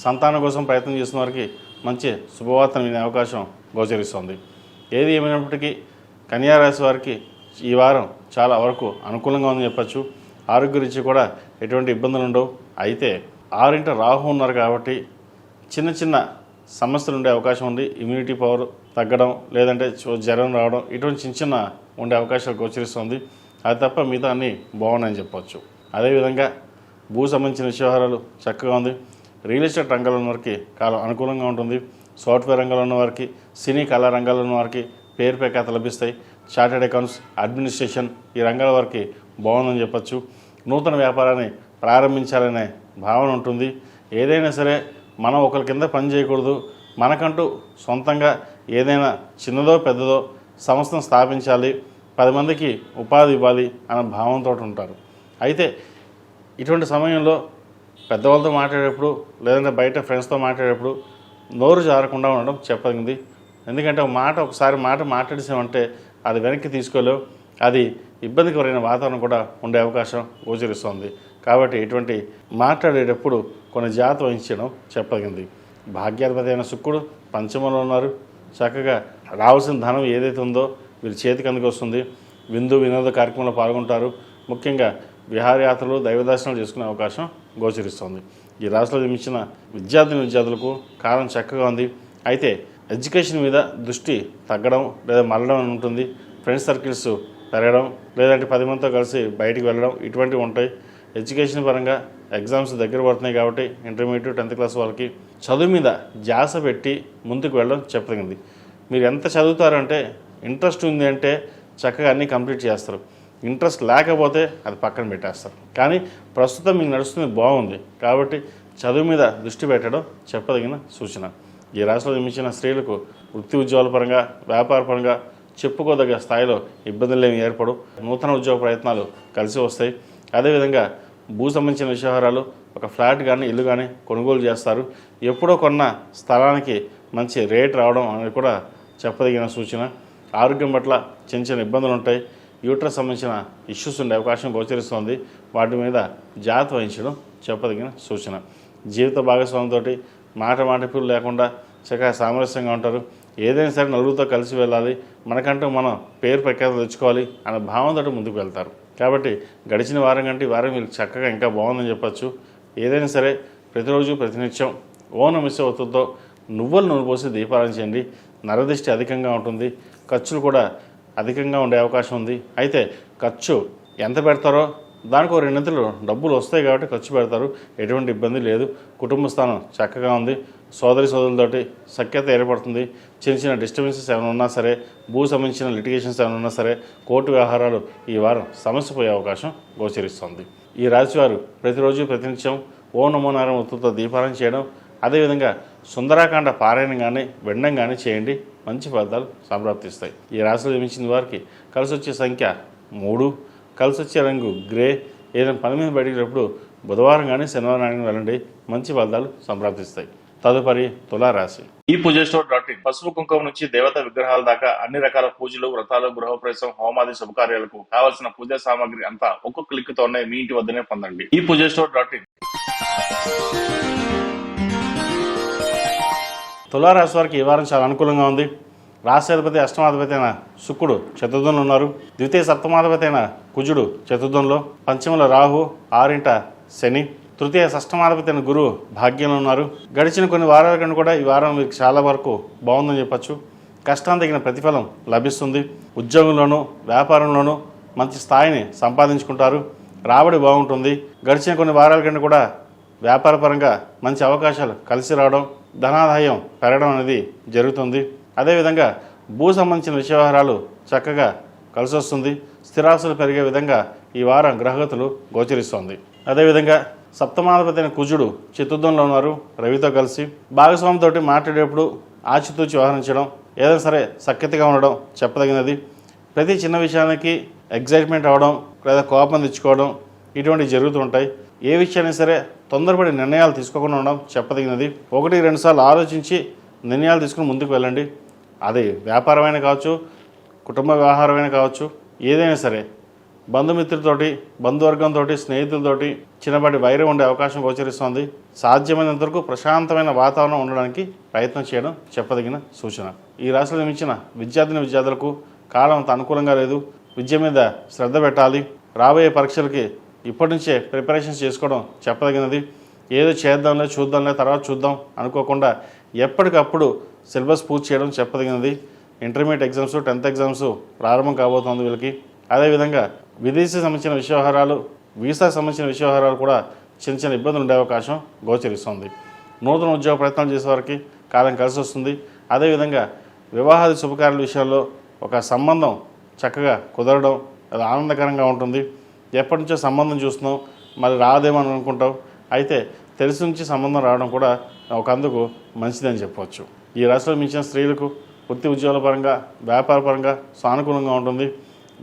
సంతానం కోసం ప్రయత్నం చేసిన వారికి మంచి శుభవార్తను వినే అవకాశం గోచరిస్తుంది. ఏది ఏమైనప్పటికీ కన్యారాశి వారికి ఈ వారం చాలా వరకు అనుకూలంగా ఉందని చెప్పచ్చు. ఆరోగ్య రీత్యా కూడా ఎటువంటి ఇబ్బందులు ఉండవు. అయితే 6 రాహు ఉన్నారు కాబట్టి చిన్న చిన్న సమస్యలు ఉండే అవకాశం ఉంది. ఇమ్యూనిటీ పవర్ తగ్గడం, లేదంటే జ్వరం రావడం, ఇటువంటి చిన్న చిన్న ఉండే అవకాశాలు గోచరిస్తుంది. అది తప్ప మిగతా అన్నీ బాగున్నాయని చెప్పవచ్చు. అదేవిధంగా భూ సంబంధించిన విషయవహారాలు చక్కగా ఉంది. రియల్ ఎస్టేట్ రంగంలో ఉన్న వారికి కాలం అనుకూలంగా ఉంటుంది. సాఫ్ట్వేర్ రంగంలో ఉన్న వారికి, సినీ కళా రంగాల్లో ఉన్న వారికి పేరు ప్రఖ్యాత లభిస్తాయి. చార్టెడ్ అకౌంట్స్, అడ్మినిస్ట్రేషన్ ఈ రంగాల వారికి బాగుందని చెప్పచ్చు. నూతన వ్యాపారాన్ని ప్రారంభించాలనే భావన ఉంటుంది. ఏదైనా సరే మనం ఒకరి కింద పని చేయకూడదు. మనకంటూ సొంతంగా ఏదైనా చిన్నదో పెద్దదో సంస్థను స్థాపించాలి, 10 మందికి ఉపాధి ఇవ్వాలి అన్న భావంతో ఉంటారు. అయితే ఇటువంటి సమయంలో పెద్దవాళ్ళతో మాట్లాడేటప్పుడు, లేదంటే బయట ఫ్రెండ్స్తో మాట్లాడేటప్పుడు నోరు జారకుండా ఉండడం చెప్పగింది. ఎందుకంటే ఒకసారి మాట మాట్లాడేసామంటే అది వెనక్కి తీసుకోలేవు. అది ఇబ్బందికరమైన వాతావరణం కూడా ఉండే అవకాశం గోచరిస్తుంది. కాబట్టి ఇటువంటి మాట్లాడేటప్పుడు కొన్ని జాగ్రత్త వహించడం చెప్పగింది. భాగ్యాధిపతి అయిన శుక్రుడు పంచమంలో ఉన్నారు. చక్కగా రావాల్సిన ధనం ఏదైతే ఉందో వీరి చేతికి అందుకు వస్తుంది. విందు వినోద కార్యక్రమంలో పాల్గొంటారు. ముఖ్యంగా విహారయాత్రలు, దైవదర్శనాలు చేసుకునే అవకాశం గోచరిస్తుంది. ఈ రాశిలో జన్మించిన విద్యార్థులకు కాలం చక్కగా ఉంది. అయితే ఎడ్యుకేషన్ మీద దృష్టి తగ్గడం లేదా మళ్ళడం అని ఉంటుంది. ఫ్రెండ్స్ సర్కిల్స్ పెరగడం, లేదంటే 10 మందితో కలిసి బయటికి వెళ్ళడం ఇటువంటివి ఉంటాయి. ఎడ్యుకేషన్ పరంగా ఎగ్జామ్స్ దగ్గర పడుతున్నాయి కాబట్టి ఇంటర్మీడియట్ 10th క్లాస్ వాళ్ళకి చదువు మీద ధ్యాస పెట్టి ముందుకు వెళ్ళడం చెప్పదగింది. మీరు ఎంత చదువుతారంటే ఇంట్రెస్ట్ ఉంది అంటే చక్కగా అన్నీ కంప్లీట్ చేస్తారు. ఇంట్రెస్ట్ లేకపోతే అది పక్కన పెట్టేస్తారు. కానీ ప్రస్తుతం మీకు నడుస్తుంది బాగుంది కాబట్టి చదువు మీద దృష్టి పెట్టడం చెప్పదగిన సూచన. ఈ రాశిలో జన్మించిన స్త్రీలకు వృత్తి ఉద్యోగాల పరంగా, వ్యాపార పరంగా చెప్పుకోదగ్గ స్థాయిలో ఇబ్బందులు ఏమి ఏర్పడు. నూతన ఉద్యోగ ప్రయత్నాలు కలిసి వస్తాయి. అదేవిధంగా భూ సంబంధించిన విషయాలు, ఒక ఫ్లాట్ కానీ ఇల్లు కానీ కొనుగోలు చేస్తారు. ఎప్పుడో కొన్న స్థలానికి మంచి రేట్ రావడం అనేది కూడా చెప్పదగిన సూచన. ఆరోగ్యం పట్ల చిన్న చిన్న ఇబ్బందులు ఉంటాయి. యూట్రస్ సంబంధించిన ఇష్యూస్ ఉండే అవకాశం గోచరిస్తుంది. వాటి మీద జాగ్రత్త వహించడం చెప్పదగిన సూచన. జీవిత భాగస్వామితో మాటపిల్లు లేకుండా చక్కగా సామరస్యంగా ఉంటారు. ఏదైనా సరే నలుగురితో కలిసి వెళ్ళాలి, మనకంటూ మనం పేరు ప్రఖ్యాత తెచ్చుకోవాలి అనే భావంతో ముందుకు వెళ్తారు. కాబట్టి గడిచిన వారం కంటే ఈ వారం మీరు చక్కగా ఇంకా బాగుందని చెప్పచ్చు. ఏదైనా సరే ప్రతిరోజు ప్రతినిత్యం ఓనమిస్సే ఒత్తుతో నువ్వుల నూనె పోసి దీపారాధన చేయండి. నరదిష్టి అధికంగా ఉంటుంది. ఖర్చులు కూడా అధికంగా ఉండే అవకాశం ఉంది. అయితే ఖర్చు ఎంత పెడతారో దానికి 2 ఇంతలు డబ్బులు వస్తాయి కాబట్టి ఖర్చు పెడతారు. ఎటువంటి ఇబ్బంది లేదు. కుటుంబ స్థానం చక్కగా ఉంది. సోదరులతోటి సఖ్యత ఏర్పడుతుంది. చిన్న చిన్న డిస్టర్బెన్సెస్ ఏమైనా ఉన్నా సరే, భూ సంబంధించిన లిటిగేషన్స్ ఏమైనా ఉన్నా సరే, కోర్టు వ్యవహారాలు ఈ వారం సమస్య పోయే అవకాశం గోచరిస్తుంది. ఈ రాశివారు ప్రతిరోజు ప్రతినిత్యం ఓ నమో నారాయణ ఒత్తుతో దీపారాధన చేయడం, అదేవిధంగా సుందరాకాండ పారాయణం కానీ వినడం కానీ చేయండి. మంచి ఫలితాలు సంప్రాప్తిస్తాయి. ఈ రాశిలో జన్మించిన వారికి కలిసి వచ్చే సంఖ్య 3, కలిసి వచ్చే రంగు గ్రే. ఏదైనా పని మీద బయటికి బుధవారం కానీ శనివారం కానీ వెళ్ళండి. మంచి ఫలితాలు సంప్రాప్తిస్తాయి. తదుపరి తులారాశి. ఈ పూజస్టోర్.in పసుపు కుంకుమ నుంచి దేవత విగ్రహాల దాకా అన్ని రకాల పూజలు, వ్రతాలు, గృహప్రవేశం, హోమాది శుభకార్యాలకు కావలసిన పూజా సామాగ్రి అంతా ఒక్కొక్క క్లిక్తోనే మీ ఇంటి వద్దనే పొందండి. ఈ పూజస్టోర్.in. తులారాశి వారికి ఈ వారం చాలా అనుకూలంగా ఉంది. రాష్ట్రాధిపతి అష్టమాధిపతి అయిన శుక్రుడు చతుర్థంలో ఉన్నారు. ద్వితీయ సప్తమాధిపతి అయిన కుజుడు చతుర్థంలో, పంచమంలో రాహు, 6 శని, తృతీయ షష్టమాధిపతి అయిన గురువు భాగ్యంలో ఉన్నారు. గడిచిన కొన్ని వారాల కంటే కూడా ఈ వారం మీకు చాలా వరకు బాగుందని చెప్పచ్చు. కష్టానికి తగిన ప్రతిఫలం లభిస్తుంది. ఉద్యోగంలోనూ వ్యాపారంలోనూ మంచి స్థాయిని సంపాదించుకుంటారు. రాబడి బాగుంటుంది. గడిచిన కొన్ని వారాల కంటే కూడా వ్యాపార పరంగా మంచి అవకాశాలు కలిసి రావడం, ధనాదాయం పెరగడం అనేది జరుగుతుంది. అదేవిధంగా భూ సంబంధించిన విషయవహారాలు చక్కగా కలిసి వస్తుంది. స్థిరాస్తులు పెరిగే విధంగా ఈ వారం గ్రహగతులు గోచరిస్తోంది. అదేవిధంగా సప్తమాధిపతి అయిన కుజుడు చతుర్థంలో ఉన్నారు రవితో కలిసి. భాగస్వామితో మాట్లాడేటప్పుడు ఆచితూచి వ్యవహరించడం, ఏదైనా సరే సఖ్యతగా ఉండడం చెప్పదగినది. ప్రతి చిన్న విషయానికి ఎగ్జైట్మెంట్ అవ్వడం లేదా కోపం తెచ్చుకోవడం ఇటువంటివి జరుగుతుంటాయి. ఏ విషయాన్ని సరే తొందరపడి నిర్ణయాలు తీసుకోకుండా ఉండడం చెప్పదగినది. 1-2 సార్లు ఆలోచించి నిర్ణయాలు తీసుకుని ముందుకు వెళ్ళండి. అది వ్యాపారమైన కావచ్చు, కుటుంబ వ్యవహారమైన కావచ్చు, ఏదైనా సరే బంధుమిత్రులతోటి, బంధువర్గంతో, స్నేహితులతోటి చిన్నపాటి వైరం ఉండే అవకాశం గోచరిస్తోంది. సాధ్యమైనంత వరకు ప్రశాంతమైన వాతావరణం ఉండడానికి ప్రయత్నం చేయడం చెప్పదగిన సూచన. ఈ రాశిలో జన్మించిన విద్యార్థులకు కాలం అంత అనుకూలంగా లేదు. విద్య మీద శ్రద్ధ పెట్టాలి. రాబోయే పరీక్షలకి ఇప్పటి నుంచే ప్రిపరేషన్స్ చేసుకోవడం చెప్పదగినది. ఏదో చేద్దాంలే, చూద్దాంలే, తర్వాత చూద్దాం అనుకోకుండా ఎప్పటికప్పుడు సిలబస్ పూర్తి చేయడం చెప్పదగినది. ఇంటర్మీడియట్ ఎగ్జామ్స్, 10th ఎగ్జామ్స్ ప్రారంభం కాబోతోంది వీళ్ళకి. అదేవిధంగా విదేశీ సంబంధించిన విషయవహారాలు, వీసాకు సంబంధించిన విషయవహారాలు కూడా చిన్న చిన్న ఇబ్బందులు ఉండే అవకాశం గోచరిస్తుంది. నూతన ఉద్యోగ ప్రయత్నాలు చేసేవారికి కాలం కలిసి వస్తుంది. అదేవిధంగా వివాహాది శుభకార్యాల విషయాల్లో ఒక సంబంధం చక్కగా కుదరడం అది ఆనందకరంగా ఉంటుంది. ఎప్పటి నుంచో సంబంధం చూస్తున్నాం, మరి రాదేమో అని అనుకుంటాం. అయితే తెలిసి నుంచి సంబంధం రావడం కూడా ఒక అందుకు మంచిదని చెప్పవచ్చు. ఈ రాశిలో మించిన స్త్రీలకు వృత్తి ఉద్యోగాల పరంగా, వ్యాపార పరంగా సానుకూలంగా ఉంటుంది.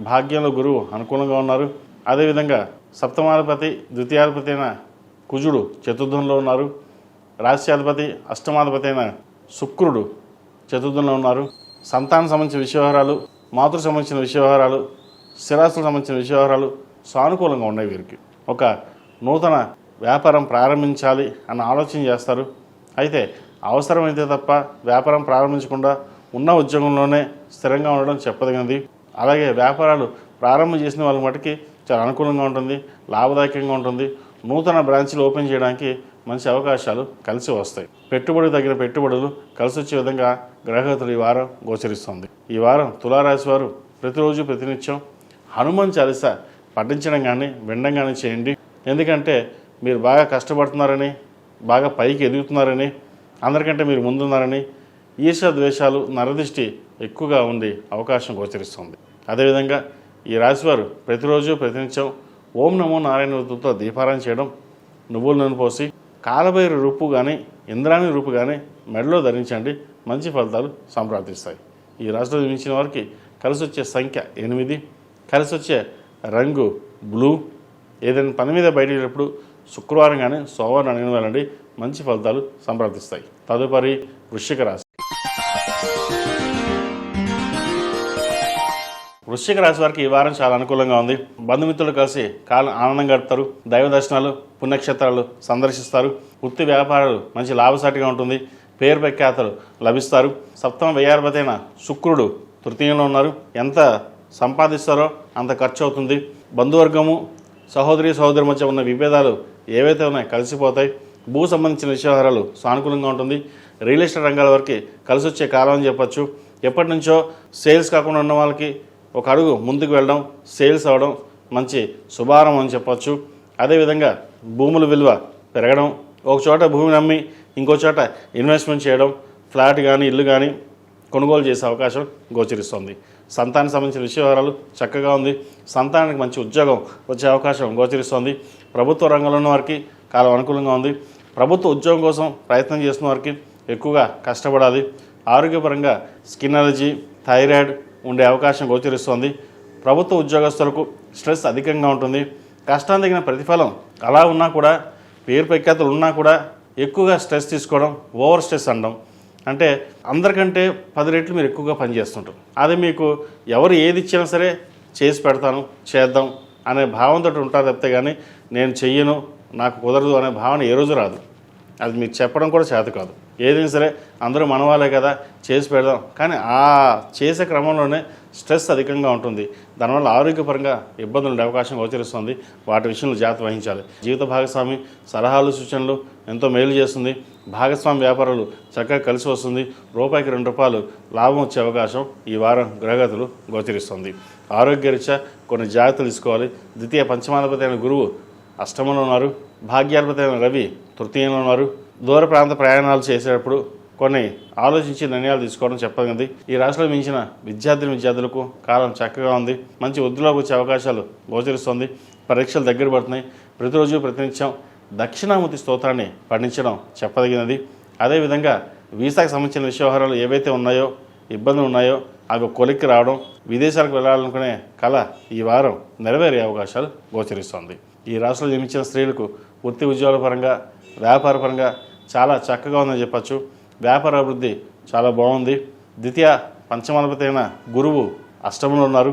భాగ్యంలో గురువు అనుకూలంగా ఉన్నారు. అదేవిధంగా సప్తమాధిపతి, ద్వితీయాధిపతి అయిన కుజుడు చతుర్థంలో ఉన్నారు. రాశ్యాధిపతి, అష్టమాధిపతి అయిన శుక్రుడు చతుర్థంలో ఉన్నారు. సంతానం సంబంధించిన విషయవహారాలు, మాతృ సంబంధించిన విషయవహారాలు, స్థిరాస్తులకు సంబంధించిన విషయవహారాలు సానుకూలంగా ఉన్నాయి. వీరికి ఒక నూతన వ్యాపారం ప్రారంభించాలి అన్న ఆలోచన చేస్తారు. అయితే అవసరమైతే తప్ప వ్యాపారం ప్రారంభించకుండా ఉన్న ఉద్యోగంలోనే స్థిరంగా ఉండడం చెప్పదగినది. అలాగే వ్యాపారాలు ప్రారంభం చేసిన వాళ్ళ మటుకి చాలా అనుకూలంగా ఉంటుంది, లాభదాయకంగా ఉంటుంది. నూతన బ్రాంచ్లు ఓపెన్ చేయడానికి మంచి అవకాశాలు కలిసి వస్తాయి. పెట్టుబడికి తగిన పెట్టుబడులు కలిసి వచ్చే విధంగా గ్రహగతులు ఈ వారం గోచరిస్తుంది. ఈ వారం తులారాశి వారు ప్రతిరోజు ప్రతినిత్యం హనుమాన్ చాలీసా పఠించడం కానీ వినడం కానీ చేయండి. ఎందుకంటే మీరు బాగా కష్టపడుతున్నారని, బాగా పైకి ఎదుగుతున్నారని, అందరికంటే మీరు ముందున్నారని ఈర్ష్య ద్వేషాలు, నరదృష్టి ఎక్కువగా ఉండే అవకాశం గోచరిస్తుంది. అదేవిధంగా ఈ రాశివారు ప్రతిరోజు ప్రతినిత్యం ఓం నమో నారాయణ రుతుతో దీపారాయణ చేయడం, నువ్వుల నూనె పోసి కాలభైరు రూపు కానీ ఇంద్రాణి రూపు కానీ మెడలో ధరించండి. మంచి ఫలితాలు సంప్రాప్తిస్తాయి. ఈ రాశిలో జన్మించిన వారికి కలిసి వచ్చే సంఖ్య 8, కలిసి వచ్చే రంగు బ్లూ. ఏదైనా పని మీద బయట వెళ్ళినప్పుడు శుక్రవారం కానీ సోమవారం అడిగిన వెళ్ళండి, మంచి ఫలితాలు సంప్రాప్తిస్తాయి. తదుపరి వృశ్చిక రాశి. వృశ్చిక రాశి వారికి ఈ వారం చాలా అనుకూలంగా ఉంది. బంధుమిత్రులు కలిసి కాలం ఆనందంగా గడుపుతారు. దైవ దర్శనాలు, పుణ్యక్షేత్రాలు సందర్శిస్తారు. వృత్తి వ్యాపారాలు మంచి లాభసాటిగా ఉంటుంది. పేరు ప్రఖ్యాతలు లభిస్తారు. సప్తమ వ్యయాధిపతి అయిన శుక్రుడు తృతీయంలో ఉన్నారు. ఎంత సంపాదిస్తారో అంత ఖర్చు అవుతుంది. బంధువర్గము, సహోదరి మధ్య ఉన్న విభేదాలు ఏవైతే ఉన్నాయో కలిసిపోతాయి. భూ సంబంధించిన విషయవహారాలు సానుకూలంగా ఉంటుంది. రియల్ ఎస్టేట్ రంగాల వరకు కలిసి వచ్చే కాలం అని చెప్పచ్చు. ఎప్పటి నుంచో సేల్స్ కాకుండా ఉన్న వాళ్ళకి ఒక అడుగు ముందుకు వెళ్ళడం, సేల్స్ అవ్వడం మంచి శుభారం అని చెప్పచ్చు. అదేవిధంగా భూముల విలువ పెరగడం, ఒక చోట భూమిని అమ్మి ఇంకో చోట ఇన్వెస్ట్మెంట్ చేయడం, ఫ్లాట్ కానీ ఇల్లు కానీ కొనుగోలు చేసే అవకాశం గోచరిస్తుంది. సంతానానికి సంబంధించిన విషయవహారాలు చక్కగా ఉంది. సంతానానికి మంచి ఉద్యోగం వచ్చే అవకాశం గోచరిస్తుంది. ప్రభుత్వ రంగంలో ఉన్న వారికి కాలం అనుకూలంగా ఉంది. ప్రభుత్వ ఉద్యోగం కోసం ప్రయత్నం చేస్తున్న వారికి ఎక్కువగా కష్టపడాలి. ఆరోగ్యపరంగా స్కిన్ అలర్జీ, థైరాయిడ్ ఉండే అవకాశం గోచరిస్తుంది. ప్రభుత్వ ఉద్యోగస్తులకు స్ట్రెస్ అధికంగా ఉంటుంది. కష్టానికి తగిన ప్రతిఫలం అలా ఉన్నా కూడా, పేరు ప్రఖ్యాతులు ఉన్నా కూడా ఎక్కువగా స్ట్రెస్ తీసుకోవడం, ఓవర్ స్ట్రెస్ అనడం, అంటే అందరికంటే 10 రెట్లు మీరు ఎక్కువగా పనిచేస్తుంటారు. అది మీకు ఎవరు ఏది ఇచ్చినా సరే చేసి పెడతాను, చేద్దాం అనే భావంతో ఉంటారు తప్పితే కానీ నేను చెయ్యను, నాకు కుదరదు అనే భావన ఏ రోజు రాదు. అది మీకు చెప్పడం కూడా చేత కాదు. ఏదైనా సరే అందరూ మనవాళ్ళే కదా, చేసి పెడదాం. కానీ ఆ చేసే క్రమంలోనే స్ట్రెస్ అధికంగా ఉంటుంది. దానివల్ల ఆరోగ్యపరంగా ఇబ్బందులు ఉండే అవకాశం గోచరిస్తుంది. వాటి విషయంలో జాగ్రత్త వహించాలి. జీవిత భాగస్వామి సలహాలు, సూచనలు ఎంతో మేలు చేస్తుంది. భాగస్వామి వ్యాపారాలు చక్కగా కలిసి వస్తుంది. రూపాయికి 2 రూపాయలు లాభం వచ్చే అవకాశం ఈ వారం గ్రహగతులు గోచరిస్తుంది. ఆరోగ్యరీత్యా కొన్ని జాగ్రత్తలు తీసుకోవాలి. ద్వితీయ పంచమాధిపతి అయిన గురువు అష్టమంలో ఉన్నారు. భాగ్యాధిపతి అయిన రవి తృతీయంలో ఉన్నారు. దూర ప్రాంత ప్రయాణాలు చేసేటప్పుడు కొన్ని ఆలోచించి నిర్ణయాలు తీసుకోవడం చెప్పగలిగింది. ఈ రాశిలో మించిన విద్యార్థులకు కాలం చక్కగా ఉంది. మంచి వృద్ధిలోకి వచ్చే అవకాశాలు గోచరిస్తుంది. పరీక్షలు దగ్గర పడుతున్నాయి. ప్రతిరోజు ప్రతినిత్యం దక్షిణామూర్తి స్తోత్రాన్ని పఠించడం చెప్పదగినది. అదేవిధంగా వీసాకు సంబంధించిన వ్యవహారాలు ఏవైతే ఉన్నాయో, ఇబ్బందులు ఉన్నాయో అవి కొలిక్కి రావడం, విదేశాలకు వెళ్ళాలనుకునే కళ ఈ వారం నెరవేరే అవకాశాలు గోచరిస్తోంది. ఈ రాశిలో జన్మించిన స్త్రీలకు వృత్తి ఉద్యోగాల పరంగా, వ్యాపార పరంగా చాలా చక్కగా ఉందని చెప్పచ్చు. వ్యాపార అభివృద్ధి చాలా బాగుంది. ద్వితీయ పంచమాధిపతి అయిన గురువు అష్టమంలో ఉన్నారు.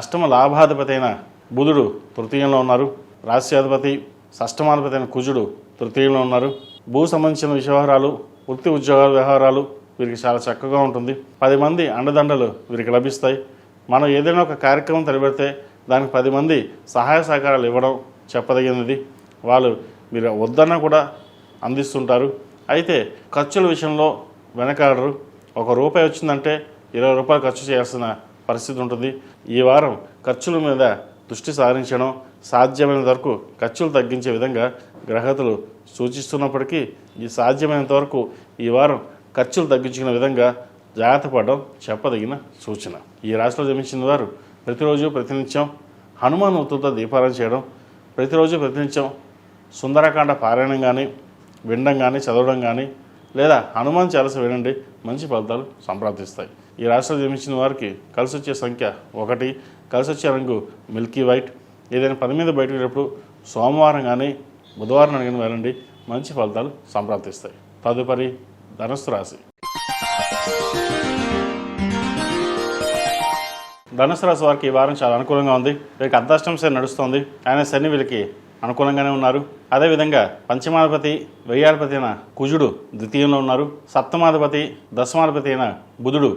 అష్టమ లాభాధిపతి అయిన బుధుడు తృతీయంలో ఉన్నారు. రాశ్యాధిపతి షష్టమాధిపతి అయిన కుజుడు తృతీయంలో ఉన్నారు. భూ సంబంధించిన వ్యవహారాలు, వృత్తి ఉద్యోగాల వ్యవహారాలు వీరికి చాలా చక్కగా ఉంటుంది. 10 మంది అండదండలు వీరికి లభిస్తాయి. మనం ఏదైనా ఒక కార్యక్రమం తలపెడితే దానికి 10 మంది సహాయ సహకారాలు ఇవ్వడం చెప్పదగినది. వాళ్ళు మీరు వద్దన్నా కూడా అందిస్తుంటారు. అయితే ఖర్చుల విషయంలో వెనకాడరు. ₹1 వచ్చిందంటే ₹20 ఖర్చు చేయాల్సిన పరిస్థితి ఉంటుంది. ఈ వారం ఖర్చుల మీద దృష్టి సారించడం, సాధ్యమైనంత వరకు ఖర్చులు తగ్గించే విధంగా గ్రహతులు సూచిస్తున్నప్పటికీ ఈ సాధ్యమైనంత వరకు ఈ వారం ఖర్చులు తగ్గించుకునే విధంగా జాగ్రత్త పడడం చెప్పదగిన సూచన. ఈ రాశిలో జన్మించిన వారు ప్రతిరోజు ప్రతినిత్యం హనుమాన్ ఒత్తులతో దీపారాధన చేయడం, ప్రతిరోజు ప్రతినిత్యం సుందరకాండ పారాయణం కానీ, వినడం కానీ, చదవడం కానీ, లేదా హనుమాన్ చాలీస వినండి, మంచి ఫలితాలు సంప్రాప్తిస్తాయి. ఈ రాశిలో జన్మించిన వారికి కలిసి వచ్చే సంఖ్య 1, కలిసి వచ్చే రంగు మిల్కీ వైట్. ఏదైనా పని మీద బయటకు వెళ్ళినప్పుడు సోమవారం కానీ బుధవారం కానీ వెళ్ళండి, మంచి ఫలితాలు సంప్రాప్తిస్తాయి. తదుపరి ధనుస్సు రాశి. ధనుసు రాశి వారికి ఈ వారం చాలా అనుకూలంగా ఉంది. వీరికి అర్ధాష్టమ శని నడుస్తోంది. ఆయన శని వీళ్ళకి అనుకూలంగానే ఉన్నారు. అదేవిధంగా పంచమాధిపతి వ్యయాధిపతి అయిన కుజుడు ద్వితీయంలో ఉన్నారు. సప్తమాధిపతి దశమాధిపతి అయిన బుధుడు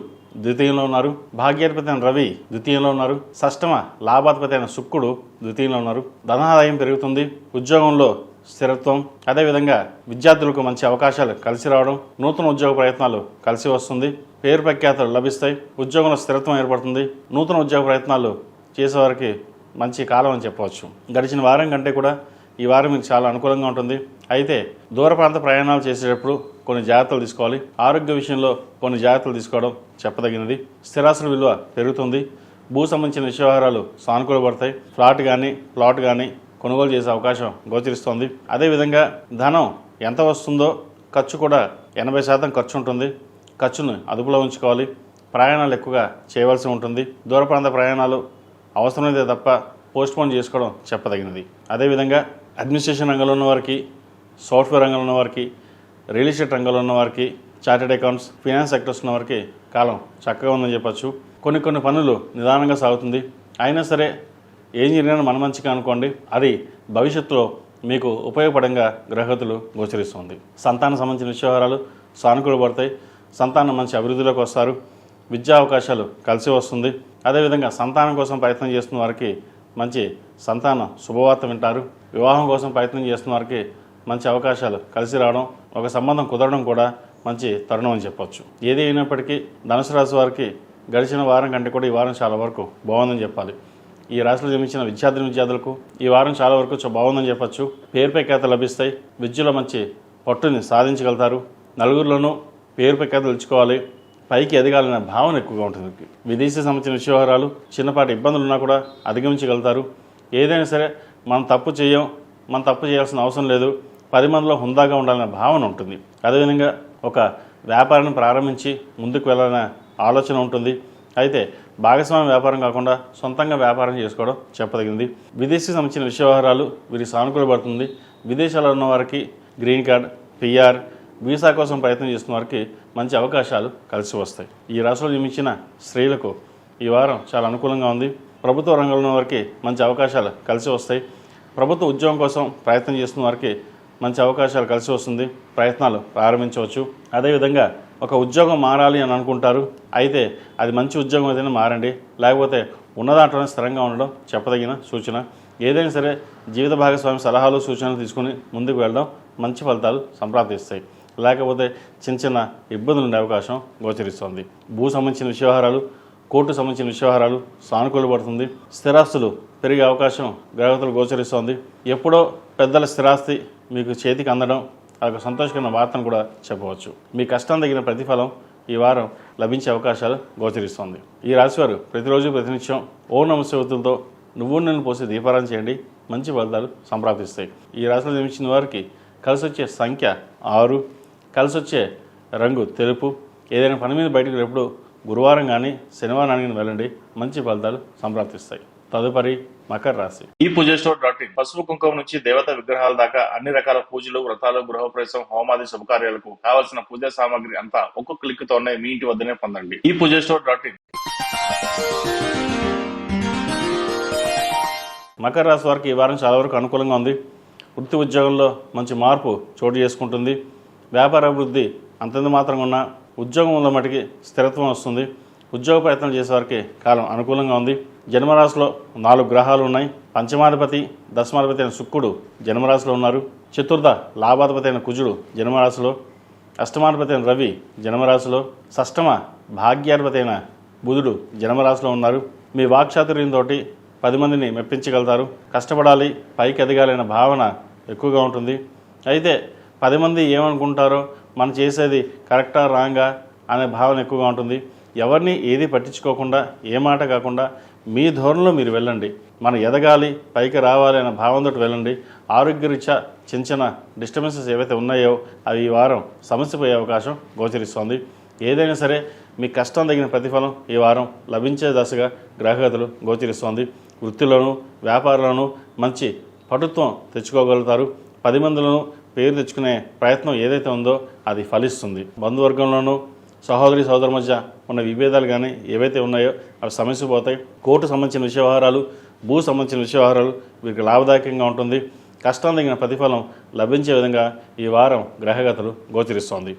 ద్వితీయంలో ఉన్నారు. భాగ్యాధిపతి అయిన రవి ద్వితీయంలో ఉన్నారు. షష్టమ లాభాధిపతి అయిన శుక్రుడు ద్వితీయంలో ఉన్నారు. ధనాదాయం పెరుగుతుంది. ఉద్యోగంలో స్థిరత్వం, అదేవిధంగా విద్యార్థులకు మంచి అవకాశాలు కలిసి రావడం, నూతన ఉద్యోగ ప్రయత్నాలు కలిసి వస్తుంది. పేరు ప్రఖ్యాతలు లభిస్తాయి. ఉద్యోగంలో స్థిరత్వం ఏర్పడుతుంది. నూతన ఉద్యోగ ప్రయత్నాలు చేసేవారికి మంచి కాలం అని చెప్పవచ్చు. గడిచిన వారం కంటే కూడా ఈ వారం మీకు చాలా అనుకూలంగా ఉంటుంది. అయితే దూర ప్రాంత ప్రయాణాలు చేసేటప్పుడు కొన్ని జాగ్రత్తలు తీసుకోవాలి. ఆరోగ్య విషయంలో కొన్ని జాగ్రత్తలు తీసుకోవడం చెప్పదగినది. స్థిరాస్తుల విలువ పెరుగుతుంది. భూ సంబంధించిన వ్యవహారాలు సానుకూలపడతాయి. ఫ్లాట్ కానీ ప్లాట్ కానీ కొనుగోలు చేసే అవకాశం గోచరిస్తోంది. అదేవిధంగా ధనం ఎంత వస్తుందో ఖర్చు కూడా 80% ఖర్చు ఉంటుంది. ఖర్చును అదుపులో ఉంచుకోవాలి. ప్రయాణాలు ఎక్కువగా చేయవలసి ఉంటుంది. దూర ప్రాంత ప్రయాణాలు అవసరమైతే తప్ప పోస్ట్పోన్ చేసుకోవడం చెప్పదగినది. అదేవిధంగా అడ్మినిస్ట్రేషన్ రంగంలో ఉన్నవారికి, సాఫ్ట్వేర్ రంగంలో ఉన్నవారికి, రియల్ ఎస్టేట్ రంగంలో ఉన్నవారికి, చార్టెడ్ అకౌంట్స్, ఫైనాన్స్ సెక్టర్స్ ఉన్నవారికి కాలం చక్కగా ఉందని చెప్పచ్చు. కొన్ని పనులు నిదానంగా సాగుతుంది. అయినా సరే ఏం జరిగినా మన మంచిగా అనుకోండి. అది భవిష్యత్తులో మీకు ఉపయోగపడంగా గ్రహతులు గోచరిస్తుంది. సంతానం సంబంధించిన వ్యవహారాలు సానుకూలపడతాయి. సంతానం మంచి అభివృద్ధిలోకి వస్తారు. విద్యా అవకాశాలు కలిసి వస్తుంది. అదేవిధంగా సంతానం కోసం ప్రయత్నం చేస్తున్న వారికి మంచి సంతాన శుభవార్త వింటారు. వివాహం కోసం ప్రయత్నం చేస్తున్న వారికి మంచి అవకాశాలు కలిసి రావడం, ఒక సంబంధం కుదరడం కూడా మంచి తరుణం అని చెప్పవచ్చు. ఏది అయినప్పటికీ ధనుసు రాశి వారికి గడిచిన వారం కంటే కూడా ఈ వారం చాలా వరకు బాగుందని చెప్పాలి. ఈ రాశిలో జన్మించిన విద్యార్థులకు ఈ వారం చాలా వరకు బాగుందని చెప్పచ్చు. పేరు ప్రఖ్యాతలు లభిస్తాయి. విద్యలో మంచి పట్టుని సాధించగలుగుతారు. నలుగురిలోనూ పేరు ప్రఖ్యాతలు తెచ్చుకోవాలి, పైకి ఎదగాలనే భావన ఎక్కువగా ఉంటుంది. విదేశీ సంబంధించిన వ్యవహారాలు చిన్నపాటి ఇబ్బందులు ఉన్నా కూడా అధిగమించగలుగుతారు. ఏదైనా సరే మనం తప్పు చేయాల్సిన అవసరం లేదు, 10 మందిలో హుందాగా ఉండాలనే భావన ఉంటుంది. అదేవిధంగా ఒక వ్యాపారాన్ని ప్రారంభించి ముందుకు వెళ్ళాలనే ఆలోచన ఉంటుంది. అయితే భాగస్వామ్య వ్యాపారం కాకుండా సొంతంగా వ్యాపారం చేసుకోవడం చెప్పదగింది. విదేశీ సంబంధించిన వ్యవహారాలు వీరికి సానుకూలపడుతుంది. విదేశాల్లో ఉన్న వారికి గ్రీన్ కార్డ్, పిఆర్, వీసా కోసం ప్రయత్నం చేస్తున్న వారికి మంచి అవకాశాలు కలిసి వస్తాయి. ఈ రాశిలో జన్మించిన స్త్రీలకు ఈ వారం చాలా అనుకూలంగా ఉంది. ప్రభుత్వ రంగంలో ఉన్న వారికి మంచి అవకాశాలు కలిసి వస్తాయి. ప్రభుత్వ ఉద్యోగం కోసం ప్రయత్నం చేస్తున్న వారికి మంచి అవకాశాలు కలిసి వస్తుంది. ప్రయత్నాలు ప్రారంభించవచ్చు. అదేవిధంగా ఒక ఉద్యోగం మారాలి అని అనుకుంటారు. అయితే అది మంచి ఉద్యోగం ఏదైనా మారండి, లేకపోతే ఉన్న దాంట్లోనే స్థిరంగా ఉండడం చెప్పదగిన సూచన. ఏదైనా సరే జీవిత భాగస్వామి సలహాలు సూచనలు తీసుకుని ముందుకు వెళ్ళడం మంచి ఫలితాలు సంప్రాప్తిస్తాయి. లేకపోతే చిన్న ఇబ్బందులు ఉండే అవకాశం గోచరిస్తుంది. భూ సంబంధించిన వ్యవహారాలు, కోర్టు సంబంధించిన వ్యవహారాలు సానుకూలపడుతుంది. స్థిరాస్తులు పెరిగే అవకాశం గ్రహతులు గోచరిస్తోంది. ఎప్పుడో పెద్దల స్థిరాస్తి మీకు చేతికి అందడం అదొక సంతోషకరమైన వార్తను కూడా చెప్పవచ్చు. మీ కష్టం తగిన ప్రతిఫలం ఈ వారం లభించే అవకాశాలు గోచరిస్తోంది. ఈ రాశివారు ప్రతిరోజు ప్రతినిత్యం ఓం నమః శివాయతో నువ్వుల నూనె పోసి దీపారాధన చేయండి, మంచి ఫలితాలు సంప్రాప్తిస్తాయి. ఈ రాశిలో జన్మించిన వారికి కలిసి వచ్చే సంఖ్య 6, కలిసి వచ్చే రంగు తెలుపు. ఏదైనా పని మీద బయటకు ఎప్పుడు గురువారం కానీ శనివారానికి వెళ్ళండి, మంచి ఫలితాలు సంప్రాప్తిస్తాయి. తదుపరి మకర రాశి. ఈ పూజస్టోర్.in పసుపు కుంకుమ నుంచి దేవత విగ్రహాల దాకా అన్ని రకాల పూజలు, వ్రతాలు, గృహప్రవేశం, హోమాది శుభకార్యాలకు కావలసిన పూజా సామాగ్రి అంతా ఒక్క క్లిక్ తోనే మీ ఇంటి వద్దనే పొందండి. ఈ పూజస్టోర్.in. మకర రాశి వారికి ఈ వారం చాలా వరకు అనుకూలంగా ఉంది. వృత్తి ఉద్యోగంలో మంచి మార్పు చోటు చేసుకుంటుంది. వ్యాపార అభివృద్ధి అంతంత మాత్రంగా ఉన్న ఉద్యోగం ఉన్న మటుకి స్థిరత్వం వస్తుంది. ఉద్యోగ ప్రయత్నం చేసేవారికి కాలం అనుకూలంగా ఉంది. జన్మరాశిలో 4 గ్రహాలు ఉన్నాయి. పంచమాధిపతి, దశమాధిపతి అయిన శుక్రుడు జన్మరాశిలో ఉన్నారు. చతుర్థ లాభాధిపతి అయిన కుజుడు జన్మరాశిలో, అష్టమాధిపతి అయిన రవి జన్మరాశిలో, షష్టమ భాగ్యాధిపతి అయిన బుధుడు జన్మరాశిలో ఉన్నారు. మీ వాక్చాతుర్యంతో 10 మందిని మెప్పించగలుగుతారు. కష్టపడాలి, పైకి ఎదగాలనే భావన ఎక్కువగా ఉంటుంది. అయితే 10 మంది ఏమనుకుంటారో, మనం చేసేది కరెక్టా రాంగా అనే భావన ఎక్కువగా ఉంటుంది. ఎవరిని ఏది పట్టించుకోకుండా, ఏ మాట కాకుండా మీ ధోరణిలో మీరు వెళ్ళండి. మనం ఎదగాలి, పైకి రావాలి అనే భావంతో వెళ్ళండి. ఆరోగ్యరీత్యా చిన్న చిన్న డిస్టర్బెన్సెస్ ఏవైతే ఉన్నాయో అవి ఈ వారం సమస్య పోయే అవకాశం గోచరిస్తోంది. ఏదైనా సరే మీ కష్టం తగిన ప్రతిఫలం ఈ వారం లభించే దశగా గ్రహగతులు గోచరిస్తోంది. వృత్తిలోనూ వ్యాపారంలోనూ మంచి పటుత్వం తెచ్చుకోగలుగుతారు. 10 మందిలోనూ పేరు తెచ్చుకునే ప్రయత్నం ఏదైతే ఉందో అది ఫలిస్తుంది. బంధువర్గంలోనూ సహోదరి సోదరుల మధ్య ఉన్న విభేదాలు కానీ ఏవైతే ఉన్నాయో అవి సమస్య పోతాయి. కోర్టు సంబంధించిన విషయ వ్యవహారాలు, భూ సంబంధించిన విషయ వ్యవహారాలు వీరికి లాభదాయకంగా ఉంటుంది. కష్టం తగిన ప్రతిఫలం లభించే విధంగా ఈ వారం గ్రహగతులు గోచరిస్తోంది.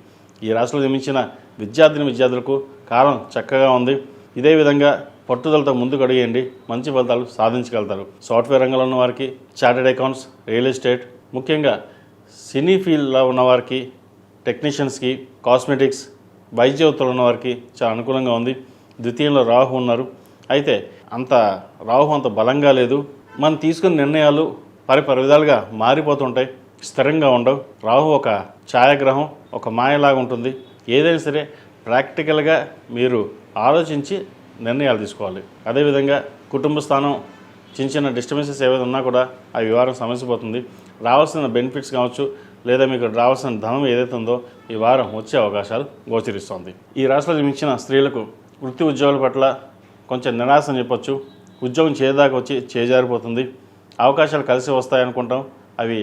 ఈ రాశిలో జన్మించిన విద్యార్థులకు కాలం చక్కగా ఉంది. ఇదే విధంగా పట్టుదలతో ముందుకు అడిగేయండి, మంచి ఫలితాలు సాధించగలుగుతారు. సాఫ్ట్వేర్ రంగంలో ఉన్న వారికి, చార్టెడ్ అకౌంట్స్, రియల్ ఎస్టేట్, ముఖ్యంగా సినీ ఫీల్డ్లో ఉన్నవారికి, టెక్నీషియన్స్కి, కాస్మెటిక్స్, వైద్య వృత్తులు ఉన్నవారికి చాలా అనుకూలంగా ఉంది. ద్వితీయంలో రాహు ఉన్నారు. అయితే రాహు అంత బలంగా లేదు. మనం తీసుకున్న నిర్ణయాలు విధాలుగా మారిపోతుంటాయి, స్థిరంగా ఉండవు. రాహు ఒక ఛాయాగ్రహం, ఒక మాయలాగా ఉంటుంది. ఏదైనా సరే ప్రాక్టికల్గా మీరు ఆలోచించి నిర్ణయాలు తీసుకోవాలి. అదేవిధంగా కుటుంబ స్థానం చిన్న చిన్న డిస్టర్బెన్సెస్ ఏవైతే ఉన్నా కూడా అవి వారం సమస్య పోతుంది. రావాల్సిన బెనిఫిట్స్ కావచ్చు, లేదా మీకు రావాల్సిన ధనం ఏదైతే ఉందో ఈ వారం వచ్చే అవకాశాలు గోచరిస్తోంది. ఈ రాశిలో జన్మించిన స్త్రీలకు వృత్తి ఉద్యోగాల పట్ల కొంచెం నిరాశ అని చెప్పొచ్చు. ఉద్యోగం చేదాకా వచ్చి చేజారిపోతుంది. అవకాశాలు కలిసి వస్తాయనుకుంటాం, అవి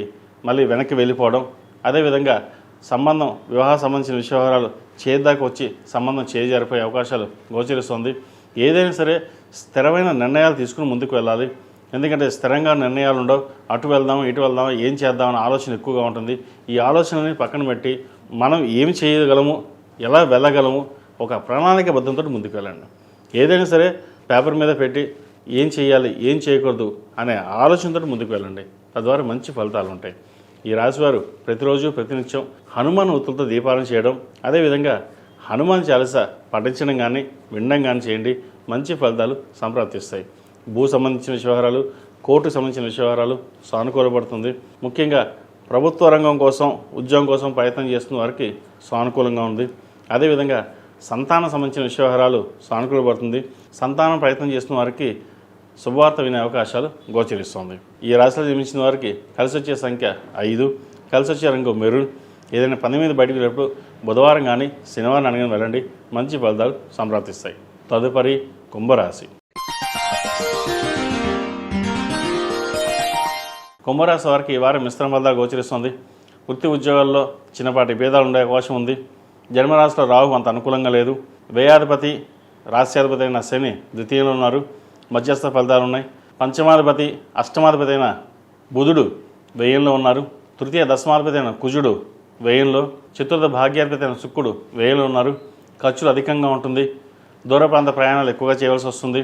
మళ్ళీ వెనక్కి వెళ్ళిపోవడం. అదేవిధంగా వివాహ సంబంధించిన విషయాలు చేదాకా వచ్చి సంబంధం చేజారిపోయే అవకాశాలు గోచరిస్తుంది. ఏదైనా సరే స్థిరమైన నిర్ణయాలు తీసుకుని ముందుకు వెళ్ళాలి. ఎందుకంటే స్థిరంగా నిర్ణయాలు ఉండవు. అటు వెళ్దాం, ఇటు వెళ్దాం, ఏం చేద్దామని ఆలోచన ఎక్కువగా ఉంటుంది. ఈ ఆలోచనని పక్కన పెట్టి మనం ఏమి చేయగలము, ఎలా వెళ్ళగలము, ఒక ప్రణాళికబద్ధంతో ముందుకు వెళ్ళండి. ఏదైనా సరే పేపర్ మీద పెట్టి ఏం చేయాలి, ఏం చేయకూడదు అనే ఆలోచనతో ముందుకు వెళ్ళండి. తద్వారా మంచి ఫలితాలు ఉంటాయి. ఈ రాశివారు ప్రతిరోజు ప్రతినిత్యం హనుమాన్ ఒత్తులతో దీపాలను చేయడం, అదేవిధంగా హనుమాన్ చాలీసా పఠించడం కానీ వినడం కానీ చేయండి, మంచి ఫలితాలు సంప్రాప్తిస్తాయి. భూ సంబంధించిన వ్యవహారాలు, కోర్టు సంబంధించిన వ్యవహారాలు సానుకూలపడుతుంది. ముఖ్యంగా ప్రభుత్వ రంగం కోసం, ఉద్యోగం కోసం ప్రయత్నం చేస్తున్న వారికి సానుకూలంగా ఉంది. అదేవిధంగా సంతానం సంబంధించిన వ్యవహారాలు సానుకూలపడుతుంది. సంతానం ప్రయత్నం చేస్తున్న వారికి శుభవార్త వినే అవకాశాలు గోచరిస్తుంది. ఈ రాశిలో జన్మించిన వారికి కలిసి వచ్చే సంఖ్య 5, కలిసి వచ్చే రంగు మెరూన్. ఏదైనా పని మీద బయటకు వెళ్ళినప్పుడు బుధవారం కానీ శనివారం అనగానే వెళ్ళండి, మంచి ఫలితాలు సంప్రాప్తిస్తాయి. తదుపరి కుంభరాశి. కుంభరాశి వారికి ఈ వారం మిశ్రమ ఫలితాలు గోచరిస్తుంది. వృత్తి ఉద్యోగాల్లో చిన్నపాటి భేదాలు ఉండే అవకాశం ఉంది. జన్మరాశిలో రాహు అంత అనుకూలంగా లేదు. వ్యయాధిపతి, రాశ్యాధిపతి అయిన శని ద్వితీయంలో ఉన్నారు. మధ్యస్థ ఫలితాలు ఉన్నాయి. పంచమాధిపతి, అష్టమాధిపతి అయిన బుధుడు వ్యయంలో ఉన్నారు. తృతీయ దశమాధిపతి అయిన కుజుడు వ్యయంలో, చతుర్థ భాగ్యాధిపతి అయిన శుక్రుడు వ్యయంలో ఉన్నారు. ఖర్చులు అధికంగా ఉంటుంది. దూర ప్రాంత ప్రయాణాలు ఎక్కువగా చేయవలసి వస్తుంది.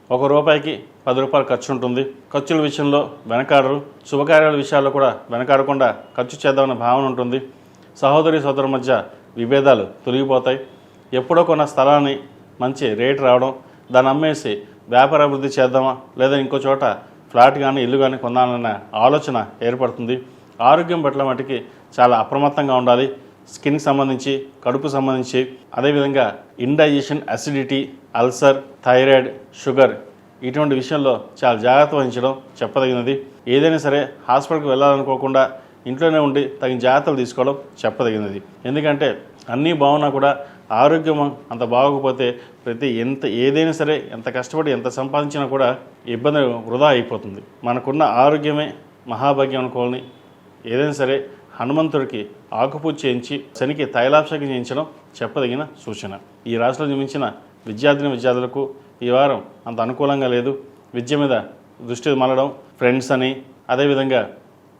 ₹1కి ₹10 ఖర్చు ఉంటుంది. ఖర్చుల విషయంలో వెనకాడరు. శుభకార్యాల విషయాల్లో కూడా వెనకాడకుండా ఖర్చు చేద్దామన్న భావన ఉంటుంది. సోదరుల మధ్య విభేదాలు తొలగిపోతాయి. ఎప్పుడో కొన్న స్థలాన్ని మంచి రేటు రావడం, దాన్ని అమ్మేసి వ్యాపార అభివృద్ధి చేద్దామా, లేదా ఇంకో చోట ఫ్లాట్ కానీ ఇల్లు కానీ కొనాలన్న ఆలోచన ఏర్పడుతుంది. ఆరోగ్యం పట్ల మటుకి చాలా అప్రమత్తంగా ఉండాలి. స్కిన్కి సంబంధించి, కడుపు సంబంధించి, అదేవిధంగా indigestion, acidity, ulcer, thyroid, sugar ఇటువంటి విషయంలో చాలా జాగ్రత్త వహించడం చెప్పదగినది. ఏదైనా సరే హాస్పిటల్కి వెళ్ళాలనుకోకుండా ఇంట్లోనే ఉండి తగిన జాగ్రత్తలు తీసుకోవడం చెప్పదగినది. ఎందుకంటే అన్నీ బాగున్నా కూడా ఆరోగ్యం అంత బాగోకపోతే ఏదైనా సరే ఎంత కష్టపడి ఎంత సంపాదించినా కూడా ఇబ్బంది వృధా అయిపోతుంది. మనకున్న ఆరోగ్యమే మహాభాగ్యం అనుకోవాలని ఏదైనా సరే హనుమంతుడికి ఆకుపూజ చేయించి శనికి తైలాభిషేకం చేయించడం చెప్పదగిన సూచన. ఈ రాశిలో జన్మించిన విద్యార్థులకు ఈ వారం అంత అనుకూలంగా లేదు. విద్య మీద దృష్టి మళ్ళడం, ఫ్రెండ్స్ అని అదేవిధంగా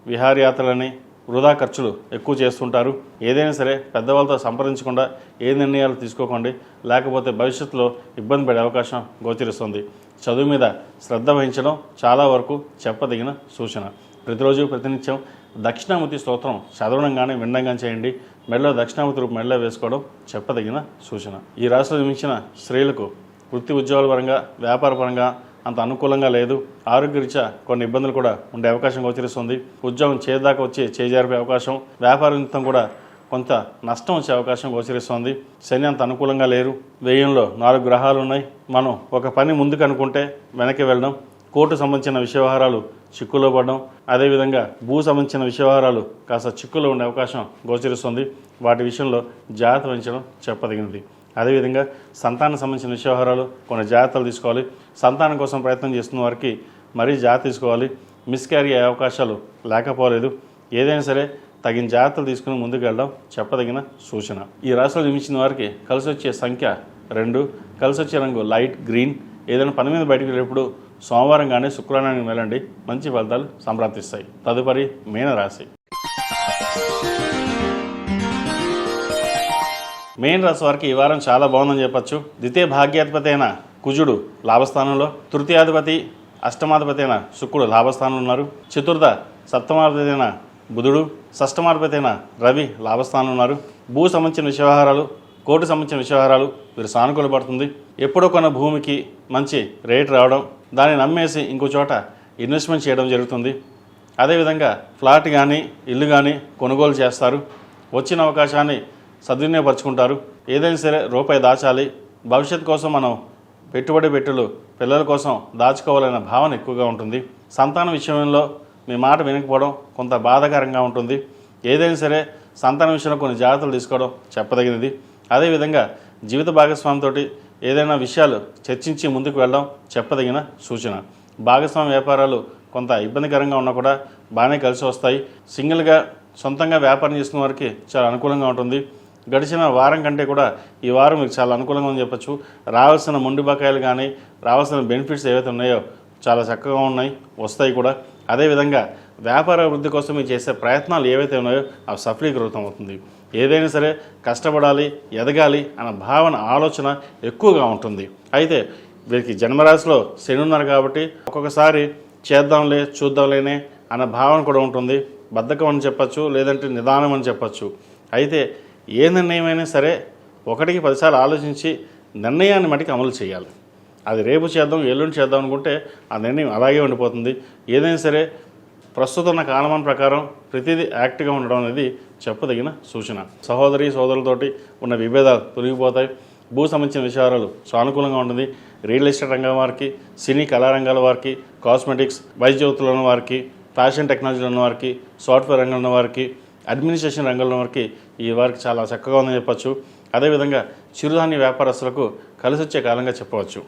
విహారయాత్రలని వృధా ఖర్చులు ఎక్కువ చేస్తుంటారు. ఏదైనా సరే పెద్దవాళ్ళతో సంప్రదించకుండా ఏ నిర్ణయాలు తీసుకోకండి, లేకపోతే భవిష్యత్తులో ఇబ్బంది పడే అవకాశం గోచరిస్తుంది. చదువు మీద శ్రద్ధ వహించడం చాలా వరకు చెప్పదగిన సూచన. ప్రతిరోజు ప్రతినిత్యం దక్షిణామూర్తి స్తోత్రం చదవడం కానీ వినడం కానీ చేయండి. మెడలో దక్షిణామూర్తి రూపు మెడలో వేసుకోవడం చెప్పదగిన సూచన. ఈ రాశిలో జన్మించిన స్త్రీలకు వృత్తి ఉద్యోగాల పరంగా వ్యాపార పరంగా అంత అనుకూలంగా లేదు. ఆరోగ్యరీత్యా కొన్ని ఇబ్బందులు కూడా ఉండే అవకాశం గోచరిస్తుంది. ఉద్యోగం చేదాకా వచ్చి చేజారిపోయే అవకాశం, వ్యాపార నిమిత్తం కూడా కొంత నష్టం వచ్చే అవకాశం గోచరిస్తుంది. శని అంత అనుకూలంగా లేరు. వ్యయంలో 4 గ్రహాలు ఉన్నాయి. మనం ఒక పని ముందుకు అనుకుంటే వెనక్కి వెళ్ళడం, కోర్టు సంబంధించిన విషయవహారాలు చిక్కులో పడడం, అదేవిధంగా భూ సంబంధించిన విషయవహారాలు కాస్త చిక్కులో ఉండే అవకాశం గోచరిస్తుంది. వాటి విషయంలో జాగ్రత్త వహించడం చెప్పదగినది. అదేవిధంగా సంతానం సంబంధించిన విషయవహారాలు కొన్ని జాగ్రత్తలు తీసుకోవాలి. సంతానం కోసం ప్రయత్నం చేస్తున్న వారికి మరీ జాగ్రత్త తీసుకోవాలి. మిస్క్యారీ అయ్యే అవకాశాలు లేకపోలేదు. ఏదైనా సరే తగిన జాగ్రత్తలు తీసుకుని ముందుకు వెళ్ళడం చెప్పదగిన సూచన. ఈ రాశిలో జన్మించిన వారికి కలిసి వచ్చే సంఖ్య 2, కలిసి వచ్చే రంగు లైట్ గ్రీన్. ఏదైనా పని మీద బయటకు వెళ్ళేప్పుడు సోమవారం కానీ శుక్రవారానికి వెళ్ళండి, మంచి ఫలితాలు సంప్రాప్తిస్తాయి. తదుపరి మీనరాశి. మీన రాశి వారికి ఈ వారం చాలా బాగుందని చెప్పచ్చు. ద్వితీయ భాగ్యాధిపతి అయిన కుజుడు లాభస్థానంలో, తృతీయాధిపతి అష్టమాధిపతి అయిన శుక్రుడు లాభస్థానంలో ఉన్నారు. చతుర్థ సప్తమాధిపతి అయిన బుధుడు, షష్టమాధిపతి అయిన రవి లాభస్థానంలో ఉన్నారు. భూ సంబంధించిన విషయవహారాలు, కోర్టు సంబంధించిన విషయవహారాలు వీరు సానుకూలపడుతుంది. ఎప్పుడో కొన్న భూమికి మంచి రేటు రావడం, దాన్ని నమ్మేసి ఇంకో చోట ఇన్వెస్ట్మెంట్ చేయడం జరుగుతుంది. అదేవిధంగా ఫ్లాట్ కానీ ఇల్లు కానీ కొనుగోలు చేస్తారు. వచ్చిన అవకాశాన్ని సద్వినియోగపరుచుకుంటారు. ఏదైనా సరే రూపాయి దాచాలి, భవిష్యత్తు కోసం మనం పెట్టుబడులు పిల్లల కోసం దాచుకోవాలనే భావన ఎక్కువగా ఉంటుంది. సంతానం విషయంలో మీ మాట వినకపోవడం కొంత బాధాకరంగా ఉంటుంది. ఏదైనా సరే సంతానం విషయంలో కొన్ని జాగ్రత్తలు తీసుకోవడం చెప్పదగినది. అదేవిధంగా జీవిత భాగస్వామితో ఏదైనా విషయాలు చర్చించి ముందుకు వెళ్ళడం చెప్పదగిన సూచన. భాగస్వామి వ్యాపారాలు కొంత ఇబ్బందికరంగా ఉన్నా కూడా బాగానే కలిసి వస్తాయి. సింగిల్గా సొంతంగా వ్యాపారం చేసుకున్న వారికి చాలా అనుకూలంగా ఉంటుంది. గడిచిన వారం కంటే కూడా ఈ వారం మీకు చాలా అనుకూలంగా ఉందని చెప్పచ్చు. రావాల్సిన మొండి బకాయిలు కానీ రావాల్సిన బెనిఫిట్స్ ఏవైతే ఉన్నాయో చాలా చక్కగా ఉన్నాయి, వస్తాయి కూడా. అదేవిధంగా వ్యాపార అభివృద్ధి కోసం మీరు చేసే ప్రయత్నాలు ఏవైతే ఉన్నాయో అవి సఫలీకృతం అవుతుంది. ఏదైనా సరే కష్టపడాలి, ఎదగాలి అన్న భావన ఆలోచన ఎక్కువగా ఉంటుంది. అయితే వీరికి జన్మరాశిలో శని ఉన్నారు కాబట్టి ఒక్కొక్కసారి చేద్దాంలే చూద్దాంలేనే అన్న భావన కూడా ఉంటుంది. బద్ధకం అని చెప్పచ్చు, లేదంటే నిదానం అని చెప్పచ్చు. అయితే ఏ నిర్ణయమైనా సరే 1కి 10 సార్లు ఆలోచించి నిర్ణయాన్ని మటుకు అమలు చేయాలి. అది రేపు చేద్దాం ఎల్లుండి చేద్దాం అనుకుంటే ఆ నిర్ణయం అలాగే ఉండిపోతుంది. ఏదైనా సరే ప్రస్తుతం ఉన్న కాలమాన ప్రకారం ప్రతిదీ యాక్ట్గా ఉండడం అనేది చెప్పదగిన సూచన. సహోదరి సోదరులతోటి ఉన్న విభేదాలు తొలగిపోతాయి. భూ సంబంధించిన విషయాలు సానుకూలంగా ఉంటుంది. రియల్ ఎస్టేట్ రంగం వారికి, సినీ కళారంగాల వారికి, కాస్మెటిక్స్, వైద్యోత్తులు ఉన్న వారికి, ఫ్యాషన్ టెక్నాలజీలో ఉన్న వారికి, సాఫ్ట్వేర్ రంగంలో ఉన్న వారికి, అడ్మినిస్ట్రేషన్ రంగంలో వారికి ఈ వారికి చాలా చక్కగా ఉందని చెప్పచ్చు. అదేవిధంగా చిరుధాన్య వ్యాపారస్తులకు కలిసి వచ్చే కాలంగా చెప్పవచ్చు.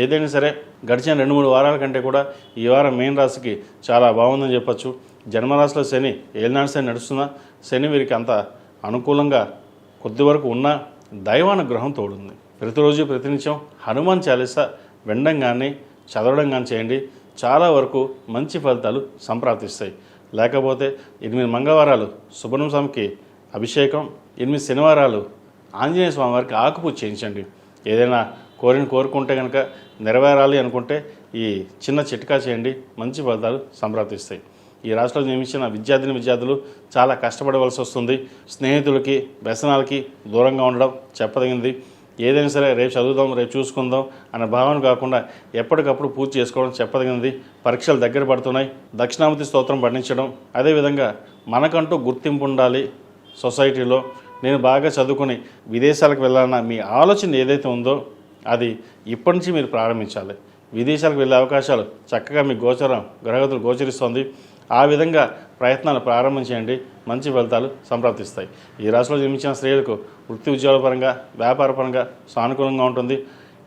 ఏదైనా సరే గడిచిన 2-3 వారాల కంటే కూడా ఈ వారం మీన రాశికి చాలా బాగుందని చెప్పచ్చు. జన్మరాశిలో శని ఏలినాడు శని నడుస్తున్నా శని వీరికి అంత అనుకూలంగా కొద్ది వరకు ఉన్న దైవానుగ్రహం తోడుంది. ప్రతిరోజు ప్రతినిత్యం హనుమాన్ చాలీసా వినడం కానీ చదవడం కానీ చేయండి. చాలా వరకు మంచి ఫలితాలు సంప్రాప్తిస్తాయి. లేకపోతే 8 మంగళవారాలు సుబ్రహ్మణ్య స్వామికి అభిషేకం, 8 శనివారాలు ఆంజనేయ స్వామి వారికి ఆకుపూజ చేయించండి. ఏదైనా కోరుకుంటే కనుక నెరవేరాలి అనుకుంటే ఈ చిన్న చిట్కా చేయండి, మంచి ఫలితాలు సంప్రాప్తిస్తాయి. ఈ రాష్ట్రంలో నియమించిన విద్యార్థులు చాలా కష్టపడవలసి వస్తుంది. స్నేహితులకి వ్యసనాలకి దూరంగా ఉండడం చెప్పదగింది. ఏదైనా సరే రేపు చదువుదాం, రేపు చూసుకుందాం అనే భావన కాకుండా ఎప్పటికప్పుడు పూర్తి చేసుకోవడం చెప్పదగినది. పరీక్షలు దగ్గర పడుతున్నాయి. దక్షిణామూర్తి స్తోత్రం పఠించడం, అదేవిధంగా మనకంటూ గుర్తింపు ఉండాలి సొసైటీలో. నేను బాగా చదువుకొని విదేశాలకు వెళ్ళాలన్న మీ ఆలోచన ఏదైతే ఉందో అది ఇప్పటి నుంచి మీరు ప్రారంభించాలి. విదేశాలకు వెళ్ళే అవకాశాలు చక్కగా మీ గ్రహగతులు గోచరిస్తోంది. ఆ విధంగా ప్రయత్నాలు ప్రారంభించేయండి, మంచి ఫలితాలు సంప్రాప్తిస్తాయి. ఈ రాశిలో జన్మించిన స్త్రీలకు వృత్తి ఉద్యోగాల పరంగా, వ్యాపార పరంగా సానుకూలంగా ఉంటుంది.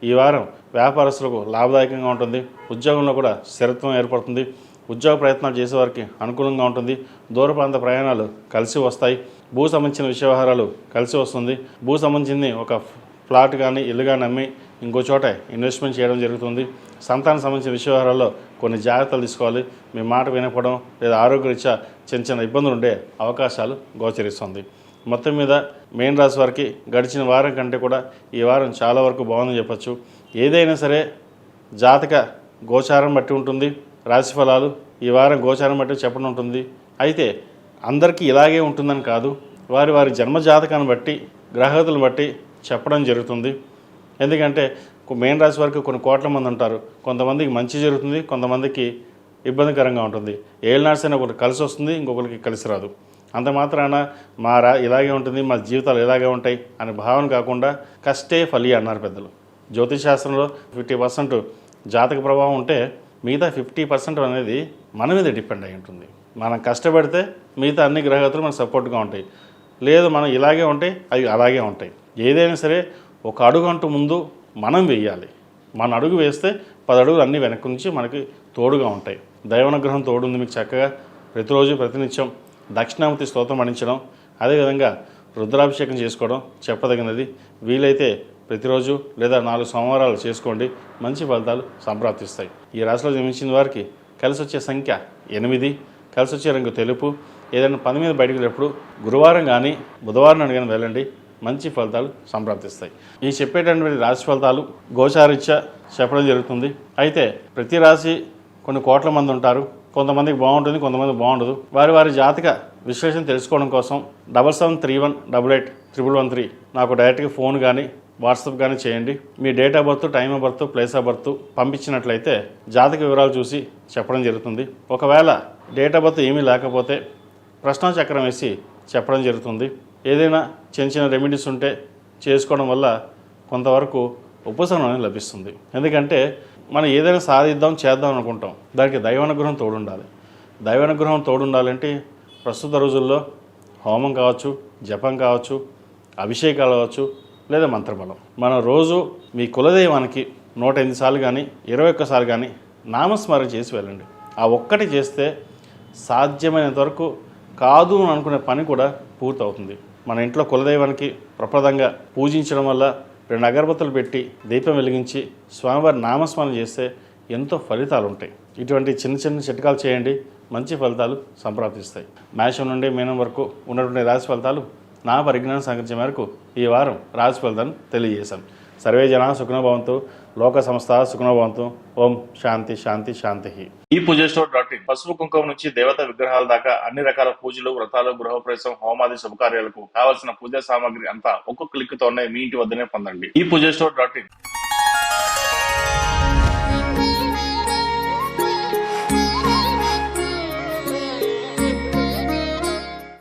ఈ వారం వ్యాపారస్తులకు లాభదాయకంగా ఉంటుంది. ఉద్యోగంలో కూడా స్థిరత్వం ఏర్పడుతుంది. ఉద్యోగ ప్రయత్నాలు చేసేవారికి అనుకూలంగా ఉంటుంది. దూర ప్రాంత ప్రయాణాలు కలిసి వస్తాయి. భూ సంబంధించిన వ్యవహారాలు కలిసి వస్తుంది. భూ సంబంధించింది ఒక ఫ్లాట్ కానీ ఇల్లు కానీ అమ్మి ఇంకో చోట ఇన్వెస్ట్మెంట్ చేయడం జరుగుతుంది. సంతానం సంబంధించిన వ్యవహారాల్లో కొన్ని జాగ్రత్తలు తీసుకోవాలి. మీ మాట వినపడం లేదా ఆరోగ్యరీత్యా చిన్న చిన్న ఇబ్బందులు ఉండే అవకాశాలు గోచరిస్తుంది. మొత్తం మీద మేన్ రాశి వారికి గడిచిన వారం కంటే కూడా ఈ వారం చాలా వరకు బాగుందని చెప్పచ్చు. ఏదైనా సరే జాతక గోచారం బట్టి ఉంటుంది. రాశి ఫలాలు ఈ వారం గోచారం బట్టి చెప్పడం ఉంటుంది. అయితే అందరికీ ఇలాగే ఉంటుందని కాదు, వారి వారి జన్మ జాతకాన్ని బట్టి గ్రహగతులను బట్టి చెప్పడం జరుగుతుంది. ఎందుకంటే మెయిన్ రాశి వారికి కొన్ని కోట్ల మంది ఉంటారు. కొంతమందికి మంచి జరుగుతుంది, కొంతమందికి ఇబ్బందికరంగా ఉంటుంది. ఏళ్ళనాడ్సైనా ఒకటి కలిసి వస్తుంది, ఇంకొకరికి కలిసి రాదు. అంత మాత్రాన ఇలాగే ఉంటుంది, మా జీవితాలు ఇలాగే ఉంటాయి అనే భావన కాకుండా కష్టే ఫలి అన్నారు పెద్దలు. జ్యోతిష్ శాస్త్రంలో 50% జాతక ప్రభావం ఉంటే మిగతా 50% అనేది మన మీద డిపెండ్ అయి ఉంటుంది. మనం కష్టపడితే మిగతా అన్ని గ్రహగతులు మనకు సపోర్ట్గా ఉంటాయి. లేదు మనం ఇలాగే ఉంటాయి, అవి అలాగే ఉంటాయి. ఏదైనా సరే ఒక అడుగు అంటూ ముందు మనం వేయాలి. మన అడుగు వేస్తే 10 అడుగులు అన్నీ వెనక్కి నుంచి మనకి తోడుగా ఉంటాయి. దైవానుగ్రహం తోడుంది మీకు. చక్కగా ప్రతిరోజు ప్రతినిత్యం దక్షిణామూర్తి స్తోత్రం పఠించడం, అదేవిధంగా రుద్రాభిషేకం చేసుకోవడం చెప్పదగినది. వీలైతే ప్రతిరోజు లేదా 4 సోమవారాలు చేసుకోండి, మంచి ఫలితాలు సంప్రాప్తిస్తాయి. ఈ రాశిలో జన్మించిన వారికి కలిసి వచ్చే సంఖ్య 8, కలిసి వచ్చే రంగు తెలుపు. ఏదైనా పని మీద బయటకు వెళ్ళినప్పుడు గురువారం కానీ బుధవారం నాడు కానీ వెళ్ళండి, మంచి ఫలితాలు సంప్రాప్తిస్తాయి. ఈ చెప్పేటటువంటి రాశి ఫలితాలు గోచారీత్యా చెప్పడం జరుగుతుంది. అయితే ప్రతి రాశి కొన్ని కోట్ల మంది ఉంటారు. కొంతమందికి బాగుంటుంది, కొంతమంది బాగుండదు. వారి వారి జాతక విశ్లేషణ తెలుసుకోవడం కోసం 7731881113 నాకు డైరెక్ట్గా ఫోన్ కానీ వాట్సాప్ కానీ చేయండి. మీ date of birth, time of birth, place of birth పంపించినట్లయితే జాతక వివరాలు చూసి చెప్పడం జరుగుతుంది. ఒకవేళ డేట్ ఆఫ్ బర్త్ ఏమీ లేకపోతే ప్రశ్నాచక్రం వేసి చెప్పడం జరుగుతుంది. ఏదైనా చిన్న చిన్న రెమెడీస్ ఉంటే చేసుకోవడం వల్ల కొంతవరకు ఉపశమనం లభిస్తుంది. ఎందుకంటే మనం ఏదైనా సాధిద్దాం చేద్దాం అనుకుంటాం, దానికి దైవానుగ్రహం తోడుండాలి. దైవానుగ్రహం తోడుండాలంటే ప్రస్తుత రోజుల్లో హోమం కావచ్చు, జపం కావచ్చు, అభిషేకాలు కావచ్చు, లేదా మంత్రబలం. మనం రోజు మీ కులదైవానికి 108 సార్లు కానీ 21 సార్లు కానీ నామస్మరణ చేసి వెళ్ళండి. ఆ ఒక్కటి చేస్తే సాధ్యమైనంత వరకు కాదు అని అనుకునే పని కూడా పూర్తవుతుంది. మన ఇంట్లో కులదైవానికి ప్రప్రదంగా పూజించడం వల్ల 2 అగరబత్తులు పెట్టి దీపం వెలిగించి స్వామివారి నామస్మరణ చేస్తే ఎంతో ఫలితాలు ఉంటాయి. ఇటువంటి చిన్న చిన్న చిట్కాలు చేయండి, మంచి ఫలితాలు సంప్రాప్తిస్తాయి. మేషం నుండి మీనం వరకు ఉన్నటువంటి రాశి ఫలితాలు నా పరిజ్ఞానం సంగ్రహించే మేరకు ఈ వారం రాశి ఫలితాలను తెలియజేశాను. సర్వే జనా సుఖినో భవంతు, లోక సంస్థ సుఖినో భవంతు. ఓం శాంతి శాంతి శాంతి. ఈ పూజస్టోర్.in పసుపు కుంకుమ నుంచి దేవతా విగ్రహాల దాకా అన్ని రకాల పూజలు, వ్రతాలు, గృహప్రవేశం, హోమాది శుభకార్యాలకు కావాల్సిన పూజా సామాగ్రి అంతా ఒక్క క్లిక్ తోనే మీ ఇంటి వద్దనే పొందండి. ఈ పూజస్టోర్.in